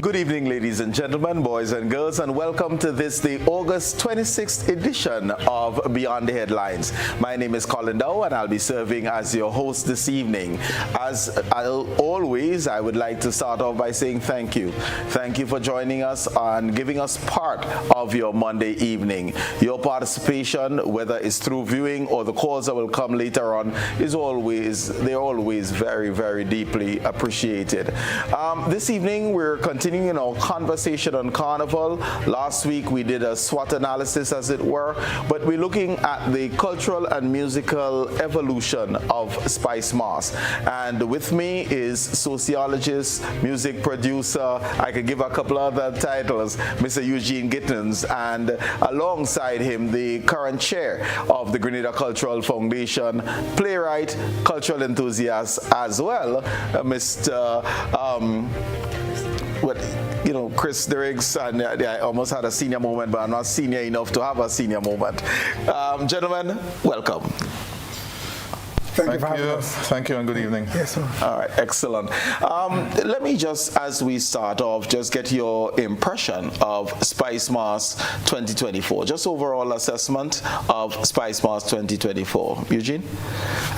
Good evening, ladies and gentlemen, boys and girls, and welcome to the August 26th edition of Beyond the Headlines. My name is Colin Dow, and I'll be serving as your host this evening. As always, I would like to start off by saying thank you. Thank you for joining us and giving us part of your Monday evening. Your participation, whether it's through viewing or the calls that will come later on, they're always very, very deeply appreciated. This evening, we're continuing our conversation on Carnival. Last week we did a SWOT analysis, as it were, but we're looking at the cultural and musical evolution of Spice Moss. And with me is sociologist, music producer, I could give a couple other titles, Mr. Eugene Gittins, and alongside him the current chair of the Grenada Cultural Foundation, playwright, cultural enthusiast as well, Mr. Chris Derriggs, and I almost had a senior moment, but I'm not senior enough to have a senior moment. Gentlemen, welcome. Thank you for having us. Thank you and good evening. Yes, sir. All right, excellent. Let me just, as we start off, just get your impression of Spice Moss 2024. Just overall assessment of Spice Moss 2024. Eugene?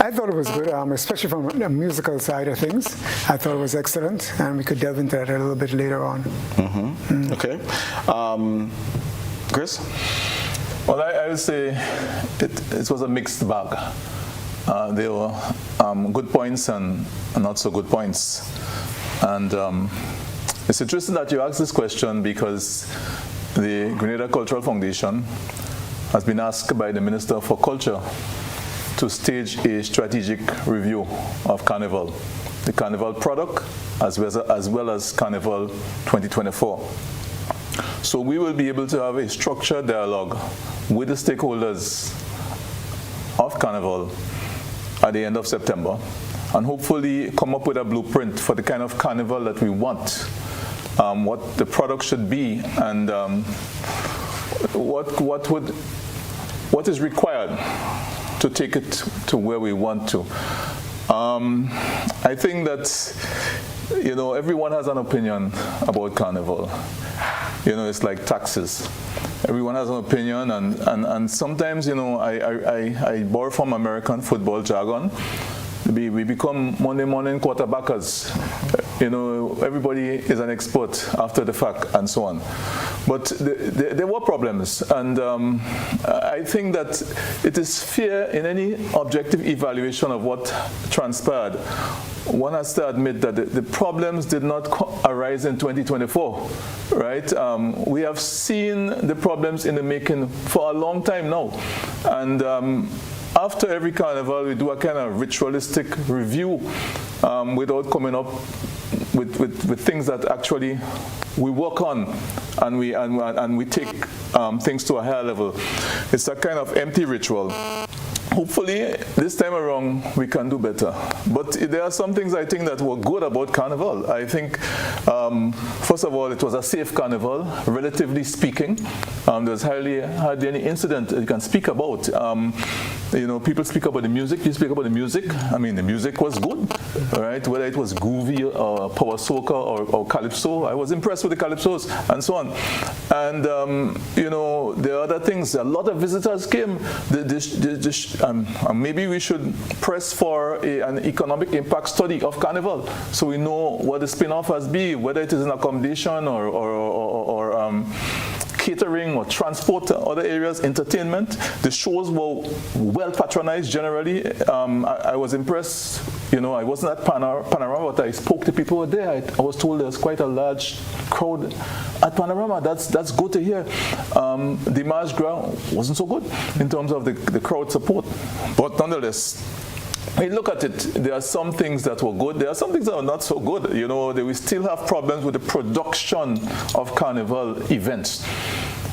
I thought it was good, especially from the musical side of things. I thought it was excellent, and we could delve into that a little bit later on. Okay. Chris? Well, I would say it was a mixed bag. There were good points and not so good points. And it's interesting that you asked this question because the Grenada Cultural Foundation has been asked by the Minister for Culture to stage a strategic review of Carnival, the Carnival product, as well as Carnival 2024. So we will be able to have a structured dialogue with the stakeholders of Carnival at the end of September, and hopefully come up with a blueprint for the kind of carnival that we want, what the product should be, and what is required to take it to where we want to. I think that everyone has an opinion about carnival. It's like taxes. Everyone has an opinion, and sometimes, I borrow from American football jargon. We become Monday morning quarterbackers. Everybody is an expert after the fact, and so on. But there were problems, and I think that it is fair in any objective evaluation of what transpired. One has to admit that the problems did not arise in 2024, right? We have seen the problems in the making for a long time now. And after every carnival, we do a kind of ritualistic review without coming up with things that actually we work on, and we take things to a higher level. It's a kind of empty ritual. Hopefully, this time around, we can do better. But there are some things I think that were good about Carnival. I think, first of all, it was a safe Carnival, relatively speaking. There's hardly any incident you can speak about. People speak about the music. You speak about the music. I mean, the music was good, right? Whether it was groovy or power soca or calypso, I was impressed with the calypsos and so on. And there are other things. A lot of visitors came. Maybe we should press for an economic impact study of Carnival, so we know what the spin-off has been, whether it is an accommodation or catering or transport to other areas, entertainment. The shows were well patronized generally. I was impressed. I wasn't at Panorama, but I spoke to people there. I was told there's quite a large crowd at Panorama. That's good to hear. The March Gras wasn't so good in terms of the crowd support. But nonetheless, I look at it, there are some things that were good, there are some things that are not so good. We still have problems with the production of carnival events.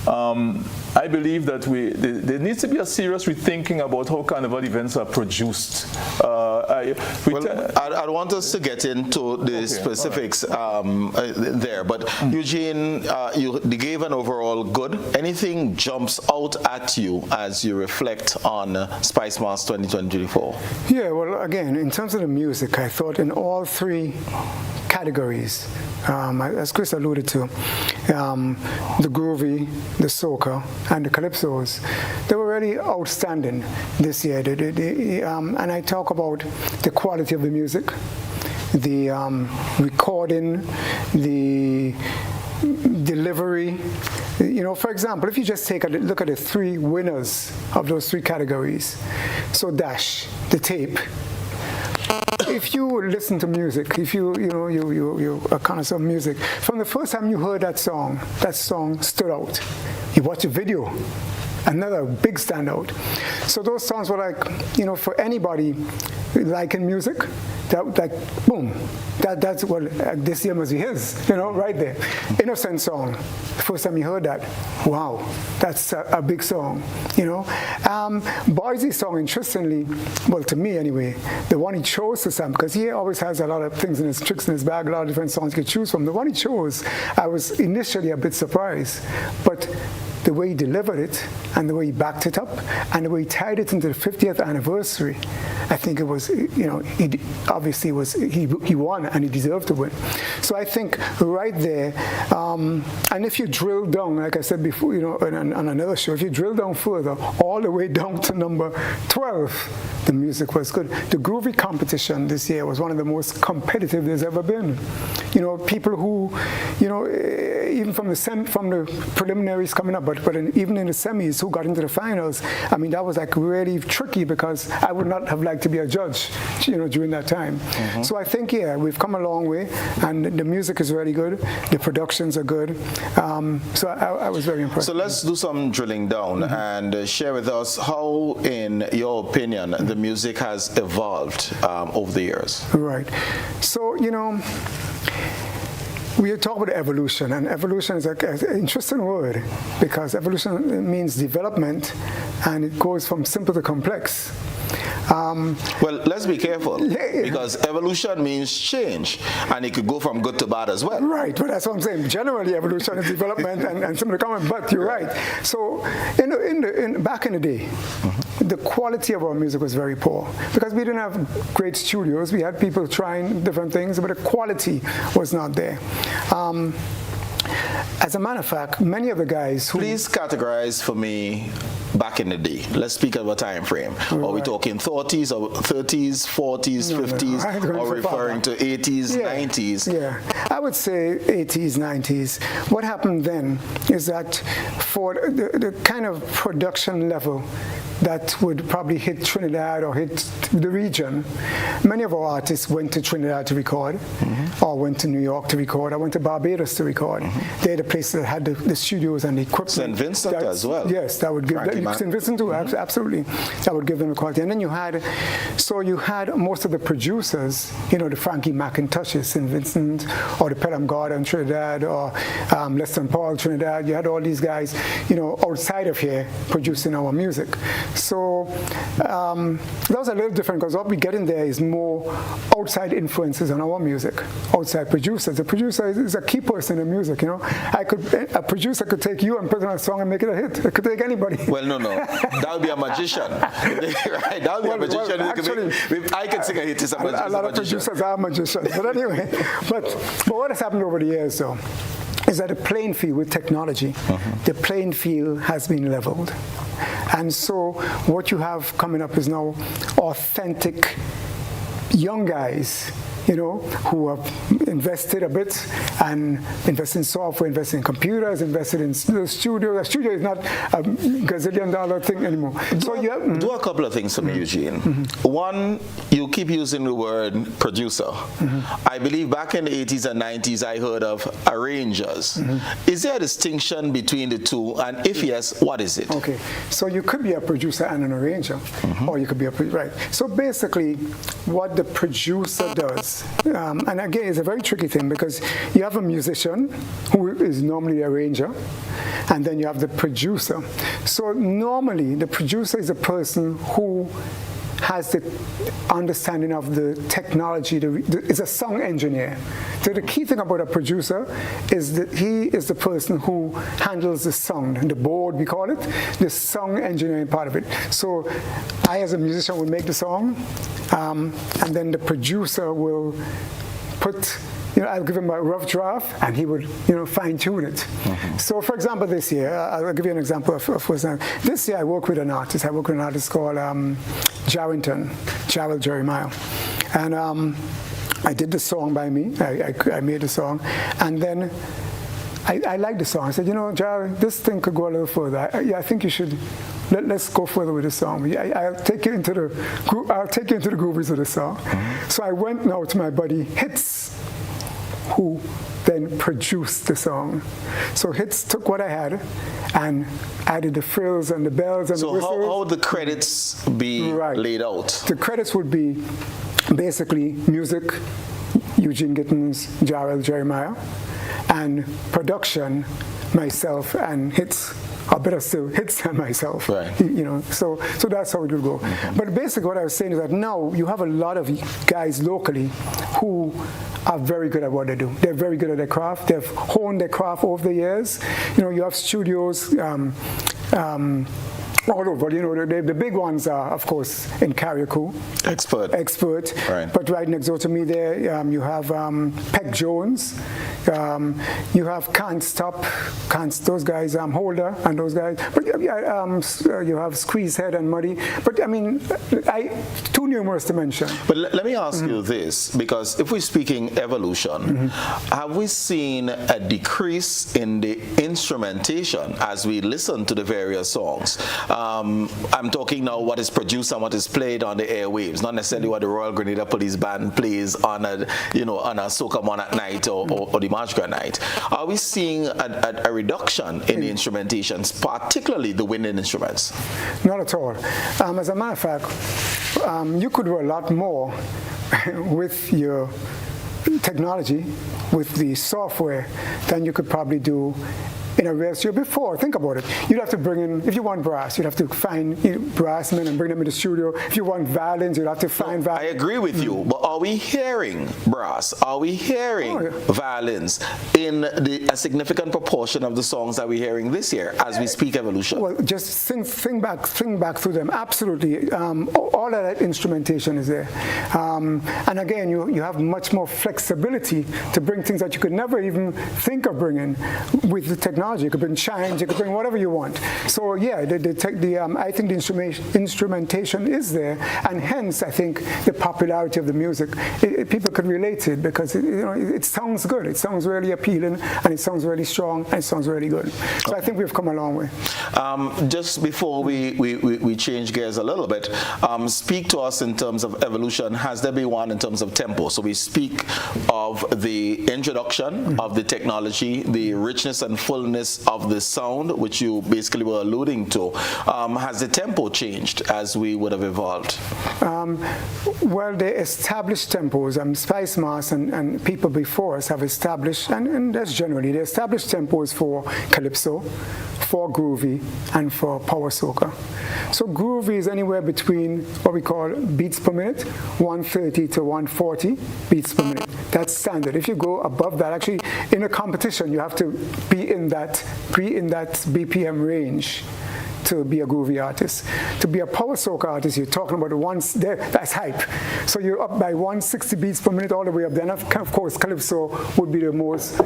I believe that there needs to be a serious rethinking about how carnival events are produced. I want us to get into the specifics there, but Eugene, you gave an overall good. Anything jumps out at you as you reflect on Spice Moss 2024? Yeah, well, again, in terms of the music, I thought in all three categories, as Chris alluded to, the groovy, the soca, and the calypsos. They were really outstanding this year. And I talk about the quality of the music, the recording, the delivery. For example, if you just take a look at the three winners of those three categories, so Dash, the tape. If you listen to music, if you a connoisseur of music, from the first time you heard that song stood out. You watch a video, another big standout. So those songs were like, for anybody liking music, boom. That's what this year must be his, right there. Innocent song. The first time you heard that, wow, that's a big song, Boise's song, interestingly, well, to me anyway, the one he chose to sample, because he always has a lot of things in his tricks in his bag, a lot of different songs you could choose from. The one he chose, I was initially a bit surprised, but the way he delivered it, and the way he backed it up, and the way he tied it into the 50th anniversary, I think it was, he obviously he won and he deserved to win. So I think right there, and if you drill down, like I said before, on another show, if you drill down further, all the way down to number 12, the music was good. The groovy competition this year was one of the most competitive there's ever been. People who, even from the preliminaries coming up, but even in the semis who got into the finals, I mean, that was like really tricky because I would not have liked to be a judge, during that time. Mm-hmm. So I think, we've come a long way, and the music is really good. The productions are good. So I was very impressed. So let's do some drilling down and share with us how, in your opinion, the music has evolved over the years. Right. So, we talk about evolution, and evolution is an interesting word because evolution means development, and it goes from simple to complex. Well, let's be careful, because evolution means change, and it could go from good to bad as well. Right, but that's what I'm saying. Generally, evolution is development and simple to common, but you're right. So, back in the day, the quality of our music was very poor because we didn't have great studios. We had people trying different things, but the quality was not there. As a matter of fact, many of the guys who... Please categorize for me back in the day. Let's speak of a time frame. Right. Are we talking 30s, 40s, 50s, or referring to 80s, 90s? Yeah, I would say 80s, 90s. What happened then is that for the kind of production level that would probably hit Trinidad or hit the region, many of our artists went to Trinidad to record, or went to New York to record, or went to Barbados to record. They're the places that had the studios and the equipment. St. Vincent as well. Yes, that would give them, St. Vincent too, absolutely. That would give them the quality. And then you had most of the producers, the Frankie McIntoshes, St. Vincent, or the Pelham Garden, Trinidad, or Lester Paul, Trinidad. You had all these guys, outside of here producing our music. So that was a little different because what we get in there is more outside influences on our music, outside producers. The producer is a key person in music, A producer could take you and put on a song and make it a hit. It could take anybody. Well, no. That would be a magician. Right? That would be a magician. Actually, I can sing a hit. A lot of producers are magicians. But anyway, but what has happened over the years, though, is that the playing field with technology, the playing field has been leveled. And so what you have coming up is now authentic young guys, who have invested a bit and invested in software, invested in computers, invested in the studio. The studio is not a gazillion-dollar thing anymore. Do a couple of things for me, Eugene. One, you keep using the word producer. I believe back in the 80s and 90s, I heard of arrangers. Is there a distinction between the two? And if yes, what is it? Okay, so you could be a producer and an arranger, or you could be right. So basically, what the producer does, and again, it's a very tricky thing because you have a musician who is normally the arranger, and then you have the producer. So normally, the producer is a person who has the understanding of the technology, is a song engineer. So the key thing about a producer is that he is the person who handles the song, the board we call it, the song engineering part of it. So I as a musician will make the song, and then the producer will put I'll give him a rough draft, and he would, fine tune it. So, for example, this year, I'll give you an example of this year I work with an artist. I work with an artist called Jarrell Jeremiah, and I did the song by me. I made the song, and then I liked the song. I said, Jarrell, this thing could go a little further. I think you should. Let's go further with the song. I'll take you into the grooves of the song. So I went now to my buddy Hits, who then produced the song. So Hits took what I had and added the frills and the bells and the whistles. So how would the credits be laid out? The credits would be basically music, Eugene Gittins, Jarrell Jeremiah, and production, myself, and Hits. Or better still, Hits and myself. Right. So that's how it will go. But basically what I was saying is that now you have a lot of guys locally who are very good at what they do. They're very good at their craft. They've honed their craft over the years. You have studios all over. The big ones are, of course, in Carriacou. Expert. Right. But right next door to me there, you have Peck Jones. You have Can't Stop, those guys, Holder and those guys. But you have Squeeze Head and Muddy. But too numerous to mention. But let me ask you this, because if we're speaking evolution, have we seen a decrease in the instrumentation as we listen to the various songs? I'm talking now what is produced and what is played on the airwaves, not necessarily what the Royal Grenada Police Band plays on a soca monarch night or the March Gras night. Are we seeing a reduction in the instrumentations, particularly the wind instruments? Not at all. As a matter of fact, you could do a lot more with your technology, with the software, than you could probably do in a real studio before. Think about it. You'd have to bring in, if you want brass, you'd have to find brassmen and bring them in the studio. If you want violins, you'd have to find violins. I agree with you, but are we hearing brass? Are we hearing violins in a significant proportion of the songs that we're hearing this year as we speak evolution? Well, just think back through them. Absolutely. All of that instrumentation is there. And again, you have much more flexibility to bring things that you could never even think of bringing with the technology. You could bring chimes, you could bring whatever you want. So yeah, I think the instrumentation is there, and hence I think the popularity of the music. People could relate to it because it sounds good. It sounds really appealing, and it sounds really strong, and it sounds really good. So I think we've come a long way. Just before we change gears a little bit, speak to us in terms of evolution. Has there been one in terms of tempo? So we speak of the introduction of the technology, the richness and fullness of the sound, which you basically were alluding to. Has the tempo changed as we would have evolved? Well, the established tempos, Spice Mass and people before us have established, and that's generally the established tempos for calypso, for groovy, and for power soca. So groovy is anywhere between what we call beats per minute, 130 to 140 beats per minute. That's standard. If you go above that, actually in a competition, you have to be in that BPM range to be a groovy artist. To be a power soca artist, you're talking about that's hype. So you're up by 160 beats per minute all the way up. Then of course calypso would be the most,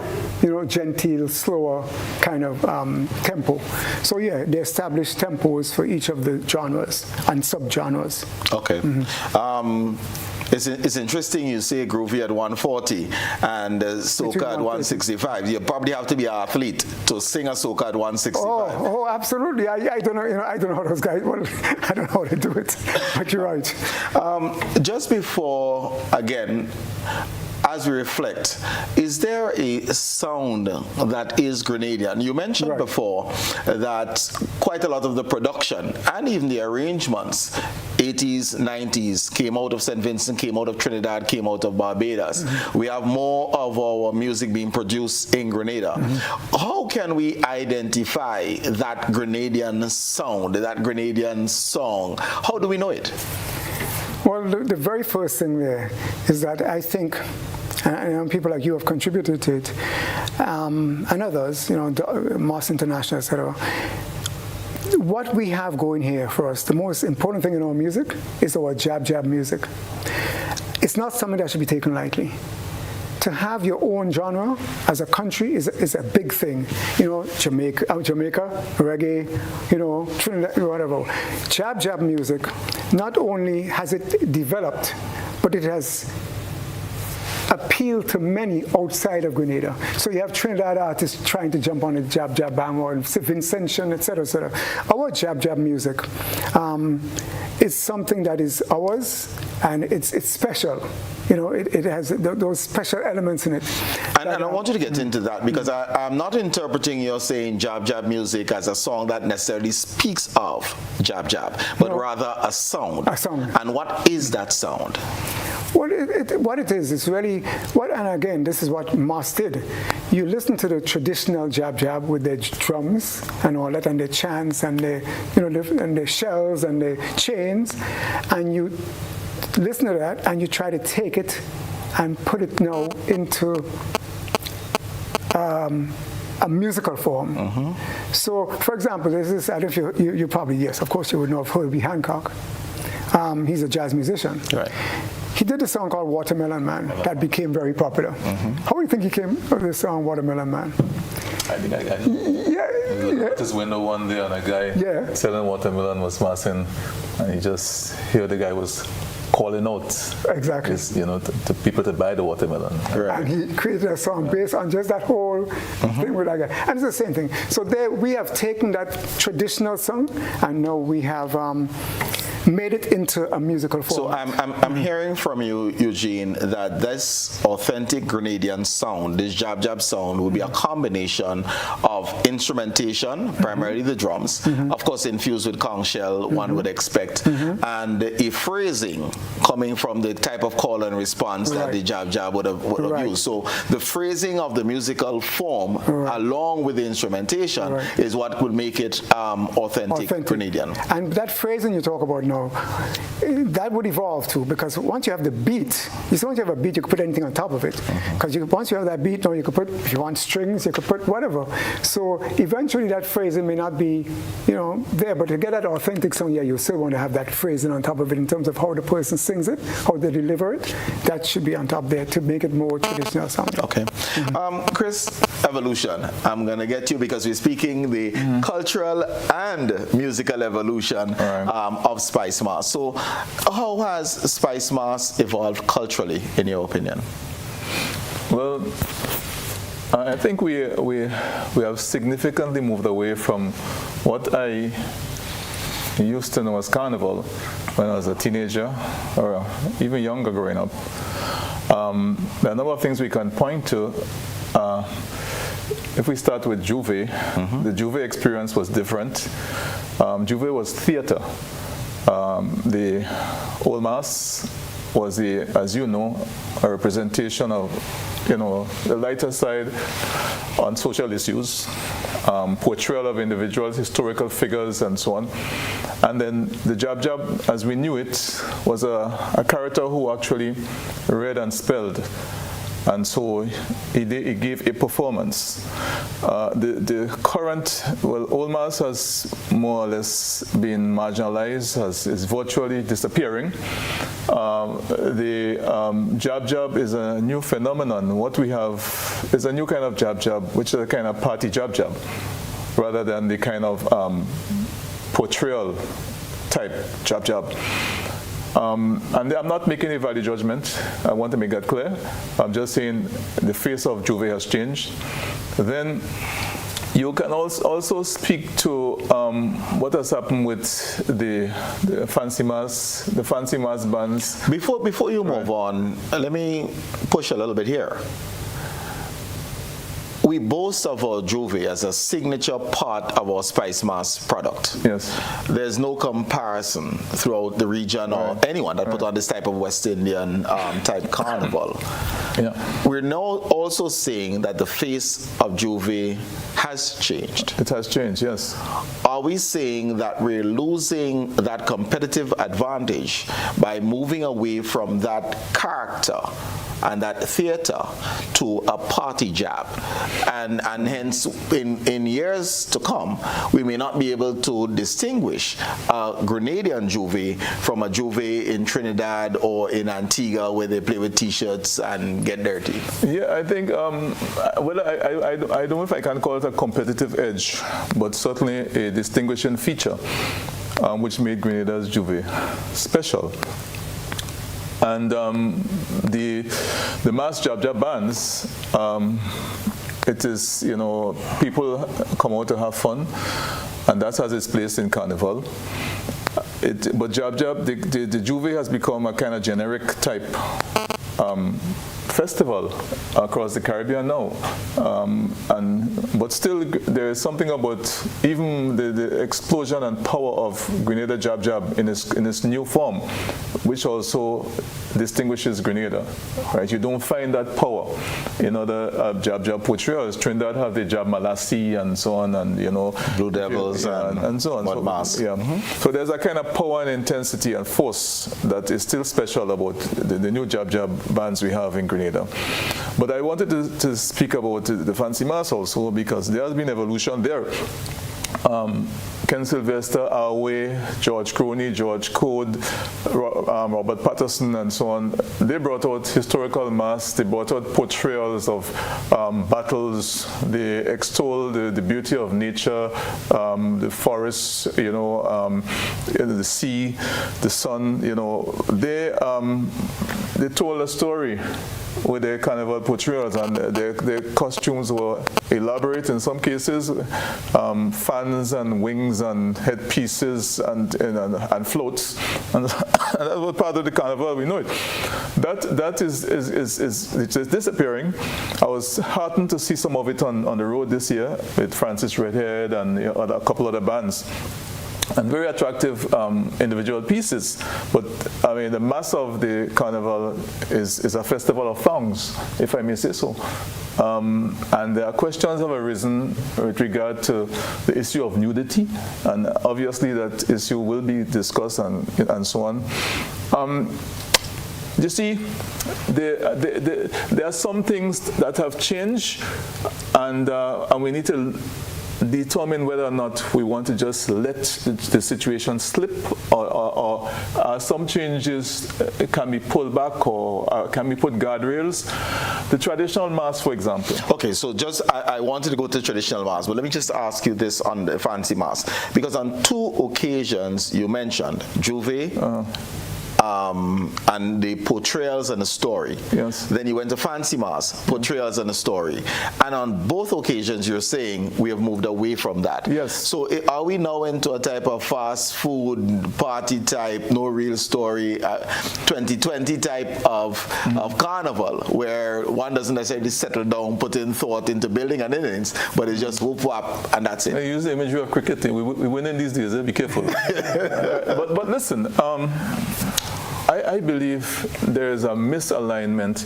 genteel, slower kind of tempo. So yeah, they established tempos for each of the genres and subgenres. Okay. It's interesting you say groovy at 140 and soca at 165. You probably have to be an athlete to sing a soca at 165. Oh, absolutely. I don't know. I don't know how those guys. Well, I don't know how they do it. But you're right. Just before again. As we reflect, is there a sound that is Grenadian? You mentioned before that quite a lot of the production and even the arrangements, 80s, 90s, came out of St. Vincent, came out of Trinidad, came out of Barbados. We have more of our music being produced in Grenada. How can we identify that Grenadian sound, that Grenadian song? How do we know it? Well, the very first thing there is that I think, and people like you have contributed to it, and others, Moss International, etc. What we have going here for us, the most important thing in our music is our jab music. It's not something that should be taken lightly. to have your own genre as a country is a big thing. You know, Jamaica, reggae, you know, Trinidad, whatever. Jab music, not only has it developed, but it has appeal to many outside of Grenada. So you have Trinidad artists trying to jump on the jab bandwagon, Vincentian, etc., etc. Our jab music is something that is ours, and it's special. You know, it has those special elements in it. And I want you to get into that, because I'm not interpreting your saying jab music as a song that necessarily speaks of jab, but rather a sound. A sound. And what is that sound? Well, what it is really, and again, this is what Moss did. You listen to the traditional jab with their drums and all that, and their chants, and their, you know, and their shells and their chains, and you listen to that, and you try to take it and put it now into a musical form. Mm-hmm. So, for example, this is, I don't know if you probably, yes, of course you would know of Herbie Hancock. He's a jazz musician. Right. He did a song called Watermelon Man that became very popular. Mm-hmm. How do you think he came with this song, Watermelon Man? I think I looked out his window one day, and a guy selling watermelon was passing, and he just heard the guy was calling out, exactly, you know, to people to buy the watermelon. Right. And he created a song based on just that whole thing with that guy. And it's the same thing. So there, we have taken that traditional song, and now we have made it into a musical form. So I'm hearing from you, Eugene, that this authentic Grenadian sound, this jab sound, will be a combination of instrumentation, primarily the drums, of course infused with conch shell, one would expect, and a phrasing coming from the type of call and response that the jab would have used. So the phrasing of the musical form, along with the instrumentation, is what would make it authentic Grenadian. And that phrasing you talk about now, that would evolve too, because once you have the beat, you see, once you have a beat, you can put anything on top of it. Because once you have that beat, now you could put, if you want strings, you could put whatever. So eventually that phrasing may not be, you know, there, but to get that authentic song, you still want to have that phrasing on top of it in terms of how the person sings it, how they deliver it. That should be on top there to make it more traditional sound. Okay. Chris, evolution. I'm going to get you because we're speaking the cultural and musical evolution of Spice Mass. So how has Spice Mass evolved culturally, in your opinion? Well, I think we have significantly moved away from what I used to know as carnival when I was a teenager or even younger growing up. There are a number of things we can point to. If we start with Juve, the Juve experience was different. Juve was theater. The Old Mass was, as you know, a representation of, you know, the lighter side on social issues, portrayal of individuals, historical figures, and so on. And then the Jab, as we knew it, was a character who actually read and spelled. And so he gave a performance. The current, well, Old Mass has more or less been marginalized, is virtually disappearing. The Jab is a new phenomenon. What we have is a new kind of Jab, which is a kind of party Jab, rather than the kind of portrayal type Jab. And I'm not making a value judgment. I want to make that clear. I'm just saying the face of Juve has changed. Then you can also speak to what has happened with the fancy mass bands. Before you move on, let me push a little bit here. We boast of our Juve as a signature part of our Spice Mass product. Yes. There's no comparison throughout the region or anyone that put on this type of West Indian type carnival. Yeah. We're now also seeing that the face of Juve has changed. It has changed, yes. Are we saying that we're losing that competitive advantage by moving away from that character and that theater to a party jab, and hence in years to come we may not be able to distinguish a Grenadian juve from a juve in Trinidad or in Antigua where they play with t-shirts and get dirty. Yeah, I think well, I don't know if I can call it a competitive edge, but certainly a distinguishing feature which made Grenada's juve special. And the mass jab bands, it is, you know, people come out to have fun, and that has its place in Carnival. But the juve has become a kind of generic type festival across the Caribbean now, but still there is something about even the explosion and power of Grenada Jab in its new form, which also distinguishes Grenada, right? You don't find that power in other Jab portrayals. Trinidad have the Jab Malassi and so on, and you know, Blue Devils and so on. Mask. Yeah. So there's a kind of power and intensity and force that is still special about the new Jab bands we have in Grenada. But I wanted to speak about the Fancy Mass also, because there has been evolution there. Ken Sylvester, Arway, George Croney, George Code, Robert Patterson, and so on, they brought out historical mass, they brought out portrayals of battles, they extol the beauty of nature, the forests, you know, the sea, the sun, you know. They told a story with their carnival portrayals, and their costumes were elaborate in some cases, fans and wings and headpieces and floats, and that was part of the carnival. We know it. That is disappearing. I was heartened to see some of it on the road this year with Francis Redhead and a couple other bands. And very attractive individual pieces, but I mean the mass of the carnival is a festival of thongs, if I may say so. And there are questions have arisen with regard to the issue of nudity, and obviously that issue will be discussed and so on. You see, there are some things that have changed, and we need to determine whether or not we want to just let the situation slip, or some changes can be pulled back, or can be put guardrails. The traditional mass, for example. Okay, so just I wanted to go to traditional mass, but let me just ask you this on the fancy mass, because on 2 occasions you mentioned Juve, and the portrayals and the story. Yes. Then you went to Fancy Mass, portrayals and the story. And on both occasions you're saying we have moved away from that. Yes. So are we now into a type of fast food, party type, no real story, 2020 type of carnival, where one doesn't necessarily settle down, put in thought into building an innings, but it's just whoop whap and that's it? I use the imagery of cricket. We win in these days, be careful. But listen, I believe there is a misalignment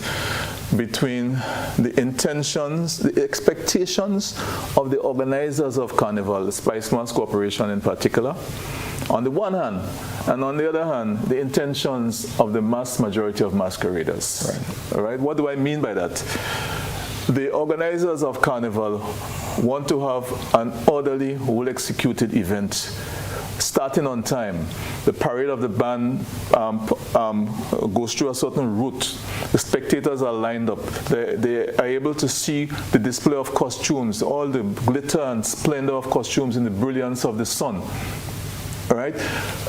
between the intentions, the expectations of the organizers of Carnival, the Spice Mass Corporation in particular, on the one hand, and on the other hand, the intentions of the mass majority of masqueraders. Right. All right? What do I mean by that? The organizers of Carnival want to have an orderly, well-executed event, starting on time. The parade of the band goes through a certain route. The spectators are lined up. They are able to see the display of costumes, all the glitter and splendor of costumes in the brilliance of the sun. All right?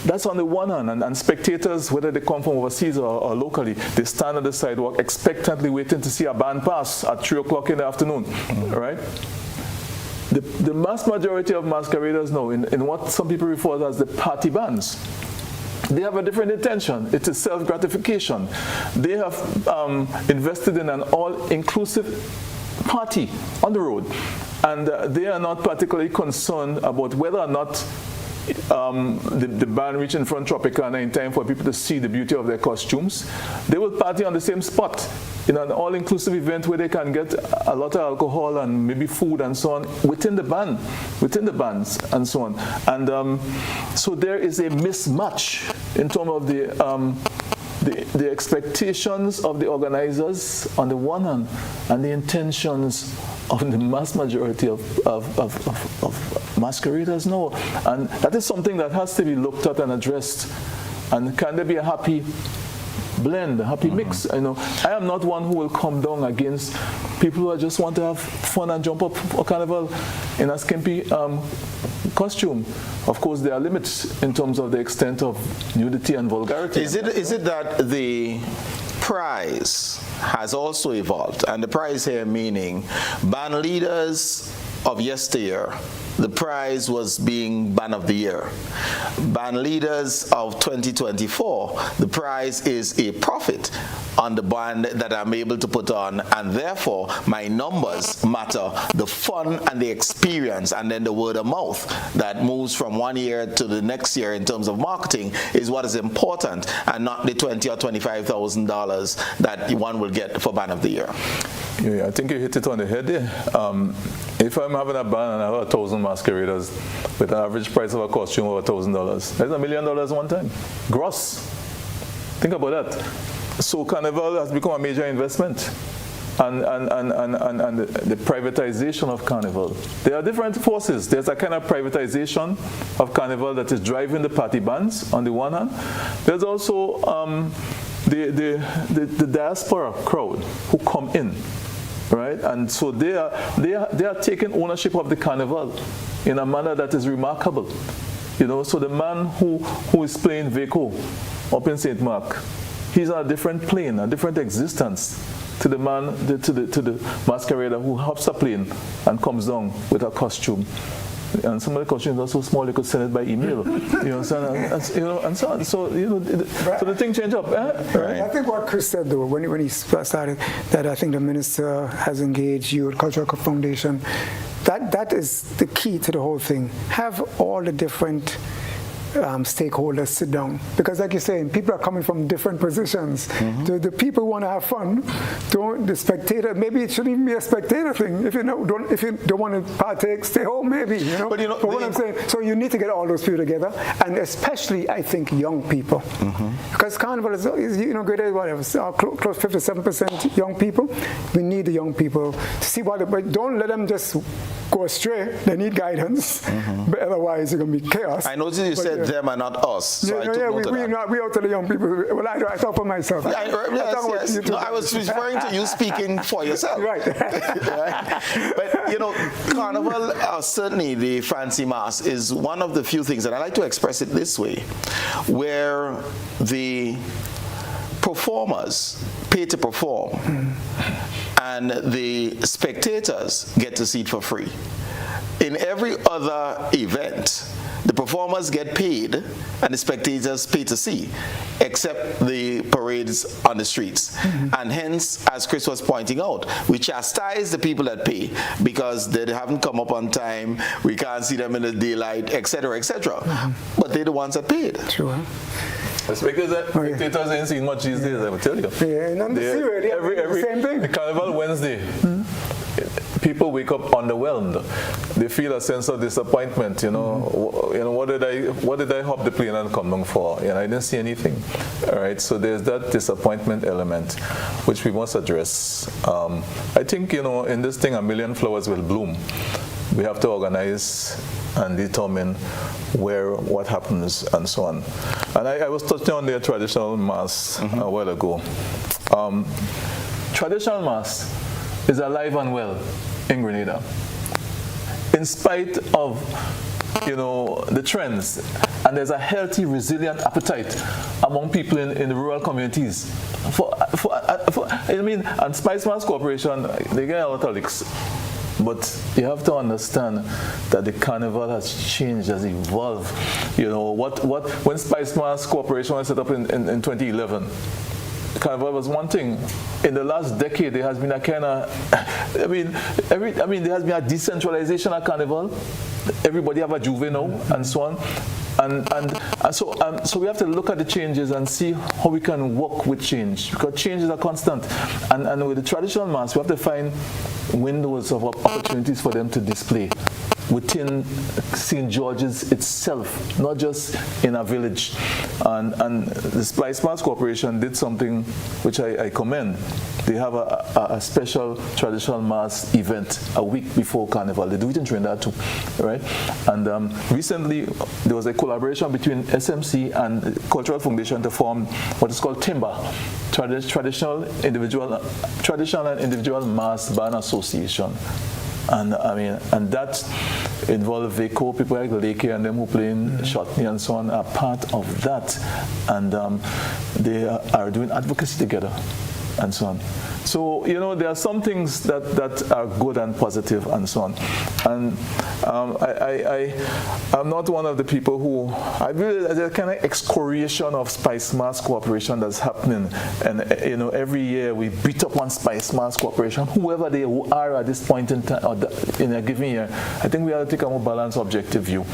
That's on the one hand, and spectators, whether they come from overseas or locally, they stand on the sidewalk expectantly waiting to see a band pass at 3 o'clock in the afternoon. All right? The mass majority of masqueraders now, in what some people refer to as the party bands, they have a different intention. It is self-gratification. They have invested in an all-inclusive party on the road, and they are not particularly concerned about whether or not the band reach in front Tropicana in time for people to see the beauty of their costumes. They will party on the same spot in an all-inclusive event where they can get a lot of alcohol and maybe food and so on within the bands and so on. And so there is a mismatch in terms of the expectations of the organizers on the one hand and the intentions of the mass majority of masqueraders now. And that is something that has to be looked at and addressed. And can there be a happy blend, a happy mix? I am not one who will come down against people who just want to have fun and jump up for carnival in a skimpy costume. Of course, there are limits in terms of the extent of nudity and vulgarity. Is it that the prize has also evolved, and the prize here meaning band leaders of yesteryear, the prize was being Band of the Year. Band leaders of 2024, the prize is a profit on the band that I'm able to put on, and therefore my numbers matter, the fun and the experience, and then the word of mouth that moves from one year to the next year in terms of marketing is what is important, and not the $20,000 or $25,000 that one will get for Band of the Year. Yeah, I think you hit it on the head there. If I'm having a band and I have 1,000 masqueraders with an average price of a costume of $1,000, that's $1 million one time. Gross. Think about that. So Carnival has become a major investment. And the privatization of Carnival. There are different forces. There's a kind of privatization of Carnival that is driving the party bands on the one hand. There's also the diaspora crowd who come in. Right, and so they are taking ownership of the Carnival in a manner that is remarkable. So the man who is playing Vaco up in St. Mark, he's on a different plane, a different existence to the man, to the masquerader who hops a plane and comes down with a costume. And some of the costumes are so small you could send it by email, and so on. So the thing changed up. Right. I think what Chris said though, when he started, that I think the minister has engaged you, Cultural Foundation. That is the key to the whole thing. Have all the different stakeholders sit down, because like you're saying, people are coming from different positions. The people who want to have fun, the spectator, maybe it shouldn't even be a spectator thing. If you don't want to partake, stay home maybe, But what I'm saying, so you need to get all those people together, and especially I think young people, because Carnival is greater, whatever, close 57% young people. We need the young people to see but don't let them just go astray. They need guidance, but otherwise it's going to be chaos. I noticed you said them and not us. So we out to the young people. Well, I talk for myself. Yes. I was referring to you speaking for yourself. Right. Right. But Carnival, certainly the fancy mass is one of the few things, and I like to express it this way, where the performers pay to perform, and the spectators get to see it for free. In every other event, the performers get paid and the spectators pay to see, except the parades on the streets. And hence, as Chris was pointing out, we chastise the people that pay because they haven't come up on time, we can't see them in the daylight, etc., etc. But they're the ones that paid. True. It's because spectators ain't seen much these days, I will tell you. Yeah, and every same thing. The Carnival Wednesday. People wake up underwhelmed. They feel a sense of disappointment. What did I hop the plane and come down for? I didn't see anything. All right. So there's that disappointment element, which we must address. I think in this thing, a million flowers will bloom. We have to organize and determine what happens and so on. And I was touching on the traditional mass a while ago. Traditional mass is alive and well in Grenada, in spite of the trends, and there's a healthy, resilient appetite among people in the rural communities. And Spice Mass Corporation, they get a lot of licks, but you have to understand that the Carnival has changed, has evolved. When Spice Mass Corporation was set up in 2011. Carnival was one thing. In the last decade, there has been a kind of, there has been a decentralization of Carnival. Everybody have a juvenile and so on, and so we have to look at the changes and see how we can work with change, because changes are constant. And with the traditional mass, we have to find windows of opportunities for them to display. within St. George's itself, not just in a village. And the Spice Mass Corporation did something which I commend. They have a special traditional mass event a week before Carnival. They do it in Trinidad too, right? And recently there was a collaboration between SMC and Cultural Foundation to form what is called TIMBA, Traditional and Individual Mass Band Association. And I mean, and that involved Vaco, people like Lakey and them who play in Shotney and so on are part of that. And they are doing advocacy together and so on. So, you know, there are some things that are good and positive and so on. And I'm not one of the people who, I believe there's a kind of excoriation of Spice Mass Corporation that's happening. And, you know, every year we beat up on Spice Mass Corporation, whoever they are at this point in time, or in a given year. I think we have to take a more balanced, objective view.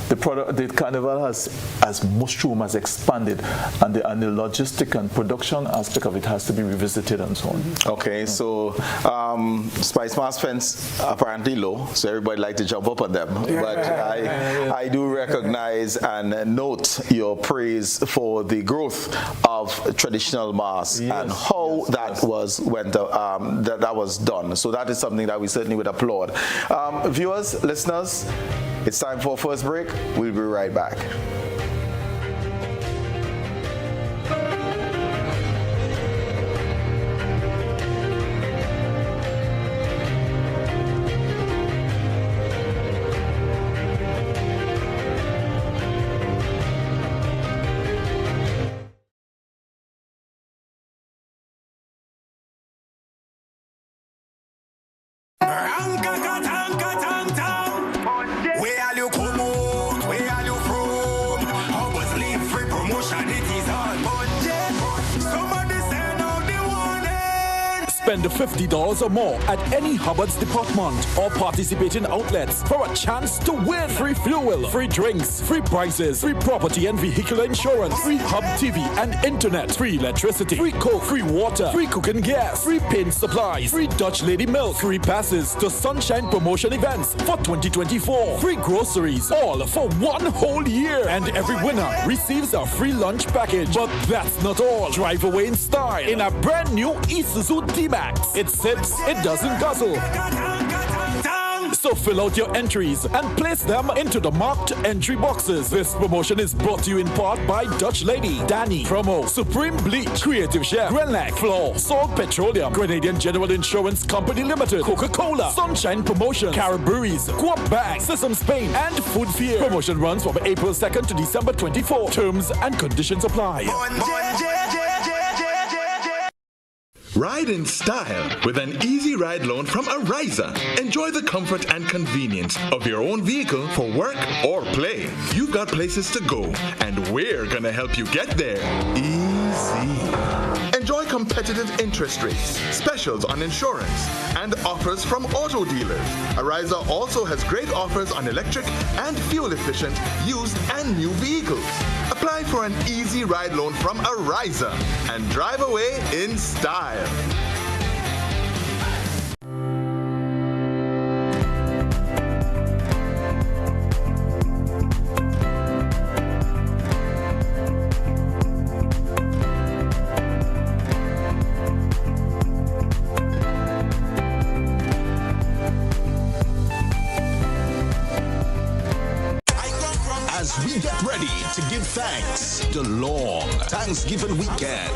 The carnival has mushroomed, has expanded, and the logistic and production aspect of it has to be revisited and so on. Okay, so Spice Mass fence apparently low, so everybody like to jump up on them. But I do recognize and note your praise for the growth of traditional mass and how that was done. So that is something that we certainly would applaud. Viewers, listeners, it's time for a first break. We'll be right back. Spend $50 or more at any Hubbard's department or participating outlets for a chance to win free fuel, free drinks, free prizes, free property and vehicular insurance, free Hub TV and internet, free electricity, free coke, free water, free cooking gas, free paint supplies, free Dutch Lady milk, free passes to Sunshine promotion events for 2024, free groceries, all for one whole year, and every winner receives a free lunch package. But that's not all. Drive away in style in a brand new Isuzu D-Max. It sips, it doesn't guzzle. So fill out your entries and place them into the marked entry boxes. This promotion is brought to you in part by Dutch Lady, Danny, Promo, Supreme Bleach, Creative Chef, Grenlac, Floor, Salt Petroleum, Grenadian General Insurance Company Limited, Coca-Cola, Sunshine Promotion, Caribouries, Coop Bag, Sesame Spain, and Food Fear. Promotion runs from April 2nd to December 24. Terms and conditions apply. Ride in style with an easy ride loan from Ariza. Enjoy the comfort and convenience of your own vehicle for work or play. You've got places to go, and we're gonna help you get there easy. Enjoy competitive interest rates, specials on insurance, and offers from auto dealers. Ariza also has great offers on electric and fuel-efficient used and new vehicles. Apply for an easy ride loan from Ariza and drive away in style. As we get ready to give thanks, the long Thanksgiving weekend.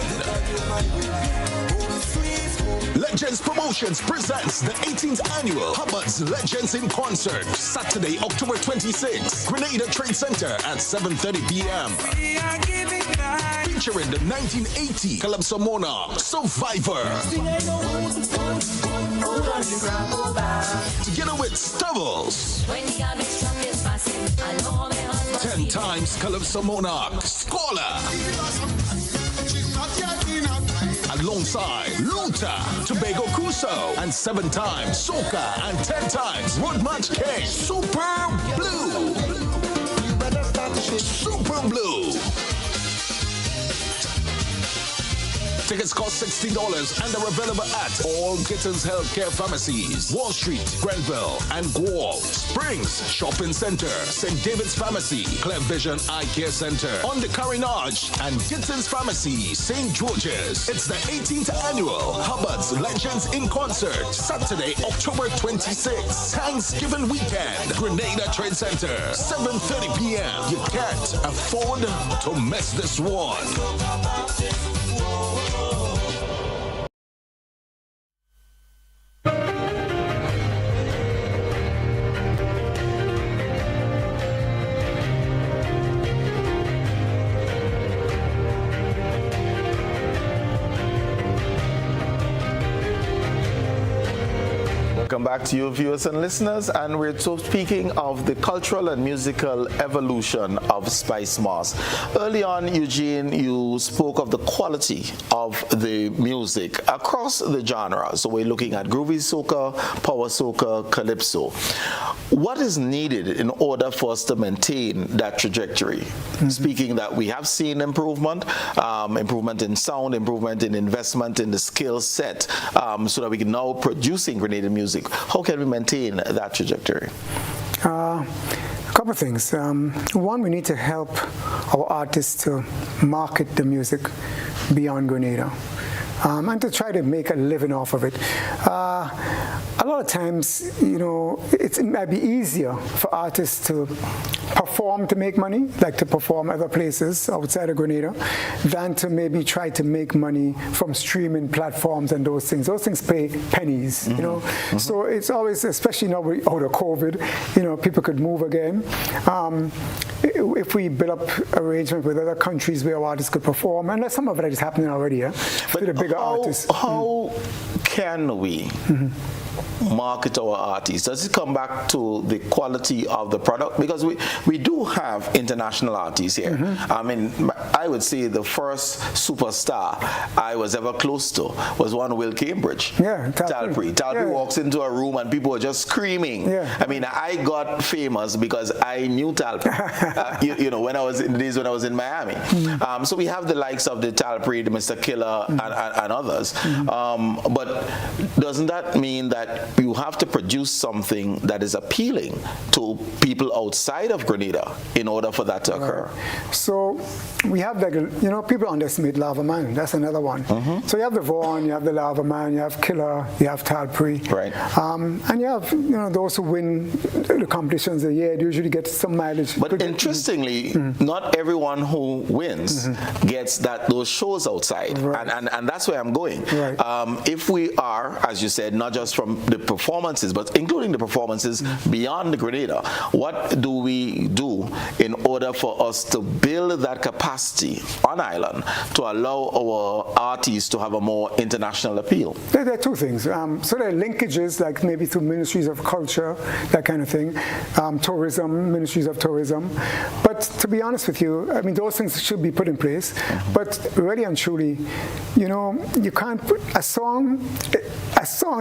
Legends Promotions presents the 18th annual Hubbard's Legends in Concert, Saturday, October 26th, Grenada Trade Center at 7:30 p.m. Featuring the 1980 Calypso Monarch Survivor. Together with Stubbles. 10 times Calypso Monarch Scholar. Alongside Luta, Tobago Kuso, and 7 times Soca and 10 times Roadmatch King, Super Blue. Super Blue. Tickets cost $60 and are available at all Gittins Healthcare Pharmacies, Wall Street, Grenville, and Gual, Springs Shopping Center, St. David's Pharmacy, Clear Vision Eye Care Center, on the Carinage, and Gittins Pharmacy, St. George's. It's the 18th annual Hubbard's Legends in Concert, Saturday, October 26th, Thanksgiving weekend, Grenada Trade Center, 7:30 p.m. You can't afford to miss this one. Welcome back to you, viewers and listeners, and we're speaking of the cultural and musical evolution of Spice Moss. Early on, Eugene, you spoke of the quality of the music across the genres. So we're looking at groovy soca, power soca, calypso. What is needed in order for us to maintain that trajectory? Speaking that we have seen improvement, improvement in sound, improvement in investment in the skill set, so that we can now producing Grenadian music. How can we maintain that trajectory? A couple of things. One, we need to help our artists to market the music beyond Grenada. And to try to make a living off of it. A lot of times, you know, it might be easier for artists to perform to make money, like to perform other places outside of Grenada, than to maybe try to make money from streaming platforms and those things. Those things pay pennies, you know. So it's always, especially now out of COVID, you know, people could move again. If we build up arrangements with other countries where artists could perform, and some of it is happening already, yeah? But the bigger artists. How can we market our artists? Does it come back to the quality of the product? Because we do have international artists here. I mean, I would say the first superstar I was ever close to was one Will Cambridge. Yeah, Talprey. Talprey walks into a room and people are just screaming. Yeah. I mean, I got famous because I knew Talprey. You know, when I was in the days when I was in Miami. So we have the likes of the Talprey, the Mr. Killer, and others. But doesn't that mean that you have to produce something that is appealing to people outside of Grenada in order for that to occur? Right. So we have, like, you know, people underestimate Lava Man. That's another one. So you have the Vaughn, you have the Lava Man, you have Killer, you have Talprey. Right. And you have, you know, those who win the competitions a year usually get some mileage. But interestingly, not everyone who wins gets those shows outside. Right. And that's where I'm going. Right. If we are, as you said, not just from the performances, but including the performances beyond the Grenada, what do we do in order for us to build that capacity on island to allow our artists to have a more international appeal? There are two things. So there are linkages, like maybe through ministries of culture, that kind of thing, tourism, ministries of tourism. But to be honest with you, I mean, those things should be put in place. But really and truly, you know, you can't put a song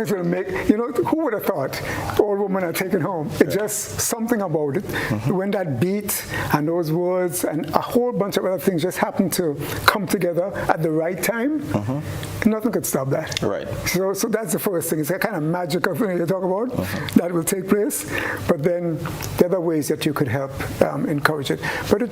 is going to make, you know, who would have thought Old Women Are Taken Home? It's just something about it. When that beat and those words and a whole bunch of other things just happen to come together at the right time, nothing could stop that. Right. So that's the first thing. It's a kind of magical thing you talk about that will take place. But then there are other ways that you could help encourage it. But the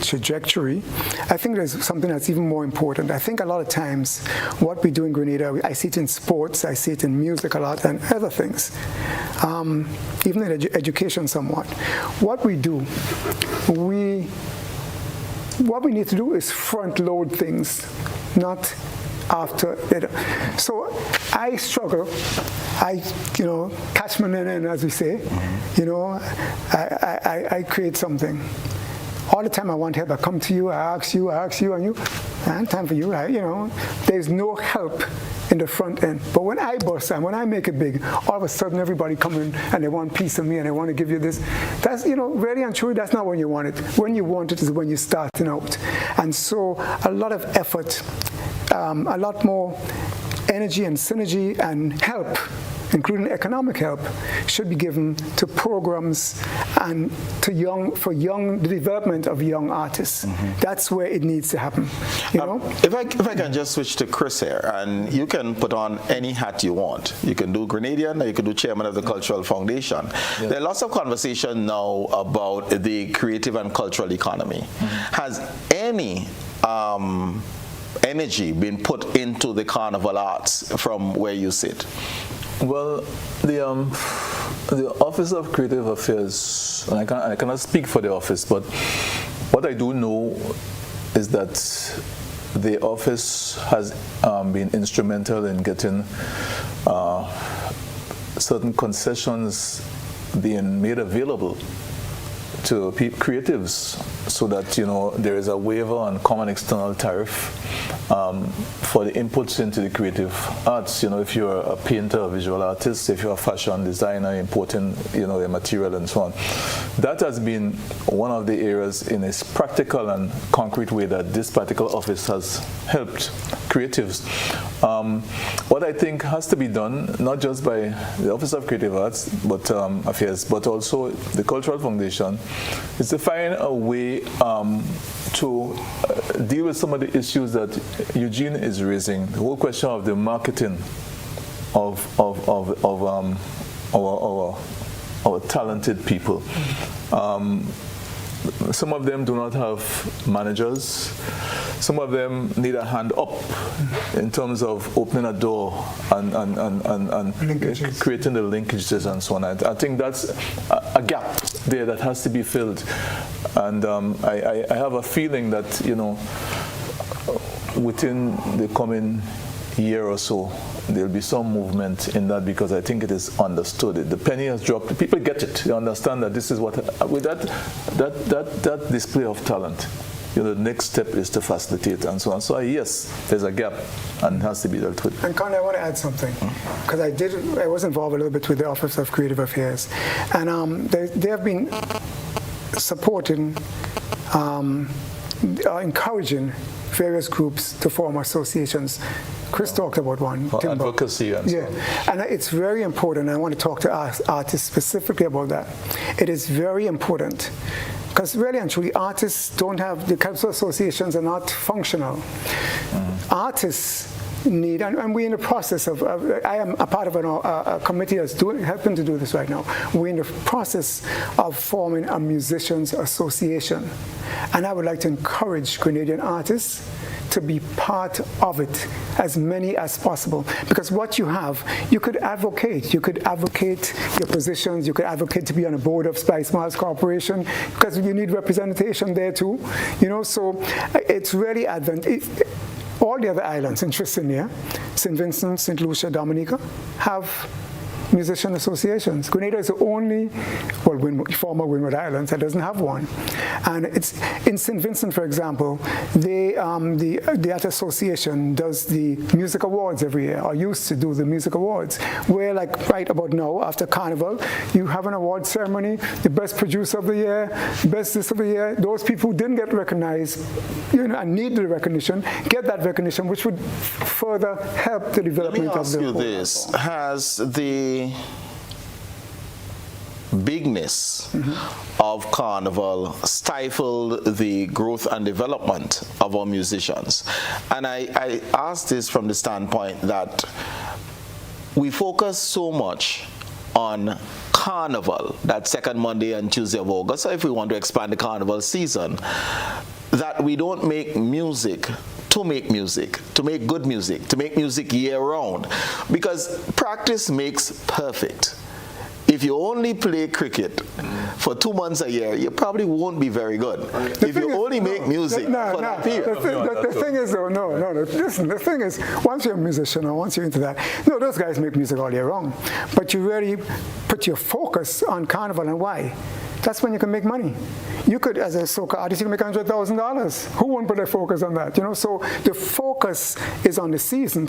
trajectory, I think there's something that's even more important. I think a lot of times what we do in Grenada, I see it in sports, I see it in music a lot, and other things, even in education somewhat. What we do, what we need to do is front load things, not after it. So I struggle. You know, catch my nene, as we say. You know, I create something. All the time I want help. I come to you, I ask you, and you, and time for you. You know, there's no help in the front end. But when I bust and when I make it big, all of a sudden everybody come in and they want a piece of me and they want to give you this. That's, you know, really and truly, that's not when you want it. When you want it is when you're starting out. And so a lot of effort, a lot more energy and synergy and help including economic help, should be given to programs and to the development of young artists. That's where it needs to happen. You know? If I can just switch to Chris here, and you can put on any hat you want. You can do Grenadian, or you can do chairman of the Cultural Foundation. There are lots of conversation now about the creative and cultural economy. Has any energy been put into the carnival arts from where you sit? Well, the Office of Creative Affairs, and I cannot speak for the office, but what I do know is that the office has been instrumental in getting certain concessions being made available to creatives, so that there is a waiver on common external tariff for the inputs into the creative arts. If you're a painter, a visual artist, if you're a fashion designer, importing your material and so on. That has been one of the areas in a practical and concrete way that this particular office has helped creatives. What I think has to be done, not just by the Office of Creative Arts Affairs, but also the Cultural Foundation, is to find a way to deal with some of the issues that Eugene is raising. The whole question of the marketing of our talented people. Some of them do not have managers. Some of them need a hand up in terms of opening a door and creating the linkages and so on. I think that's a gap there that has to be filled. And I have a feeling that, within the coming year or so, there'll be some movement in that, because I think it is understood. The penny has dropped. People get it. They understand that this is what, with that display of talent, the next step is to facilitate and so on. So yes, there's a gap and it has to be dealt with. And Connie, I want to add something, because I was involved a little bit with the Office of Creative Affairs, and they have been supporting, encouraging various groups to form associations. Chris talked about one. For advocacy and so on. And it's very important. I want to talk to artists specifically about that. It is very important, because really and truly, artists don't have, the cultural associations are not functional. Artists need, and we're in the process of, I am a part of a committee that's helping to do this right now. We're in the process of forming a musicians association. And I would like to encourage Grenadian artists to be part of it, as many as possible. Because what you have, you could advocate your positions, you could advocate to be on a board of Spice Miles Corporation, because you need representation there too. So it's really advantageous. All the other islands, interestingly, St. Vincent, St. Lucia, Dominica, have musician associations. Grenada is the only, former Windward Islands that doesn't have one. And it's in St. Vincent, for example, the Art Association does the music awards every year, or used to do the music awards, where like right about now, after Carnival, you have an award ceremony, the best producer of the year, best this of the year. Those people who didn't get recognized, and need the recognition, get that recognition, which would further help the development of the. Let me ask you this: has the bigness of Carnival stifled the growth and development of our musicians? And I ask this from the standpoint that we focus so much on Carnival, that second Monday and Tuesday of August, so if we want to expand the Carnival season, that we don't make music to make music, to make good music, to make music year-round. Because practice makes perfect. If you only play cricket for 2 months a year, you probably won't be very good. If you only make music for that period. The thing is, though, listen, the thing is, once you're a musician or once you're into that, those guys make music all year round. But you really put your focus on Carnival, and why? That's when you can make money. You could, as a soca artist, you can make $100,000. Who won't put their focus on that? So the focus is on the season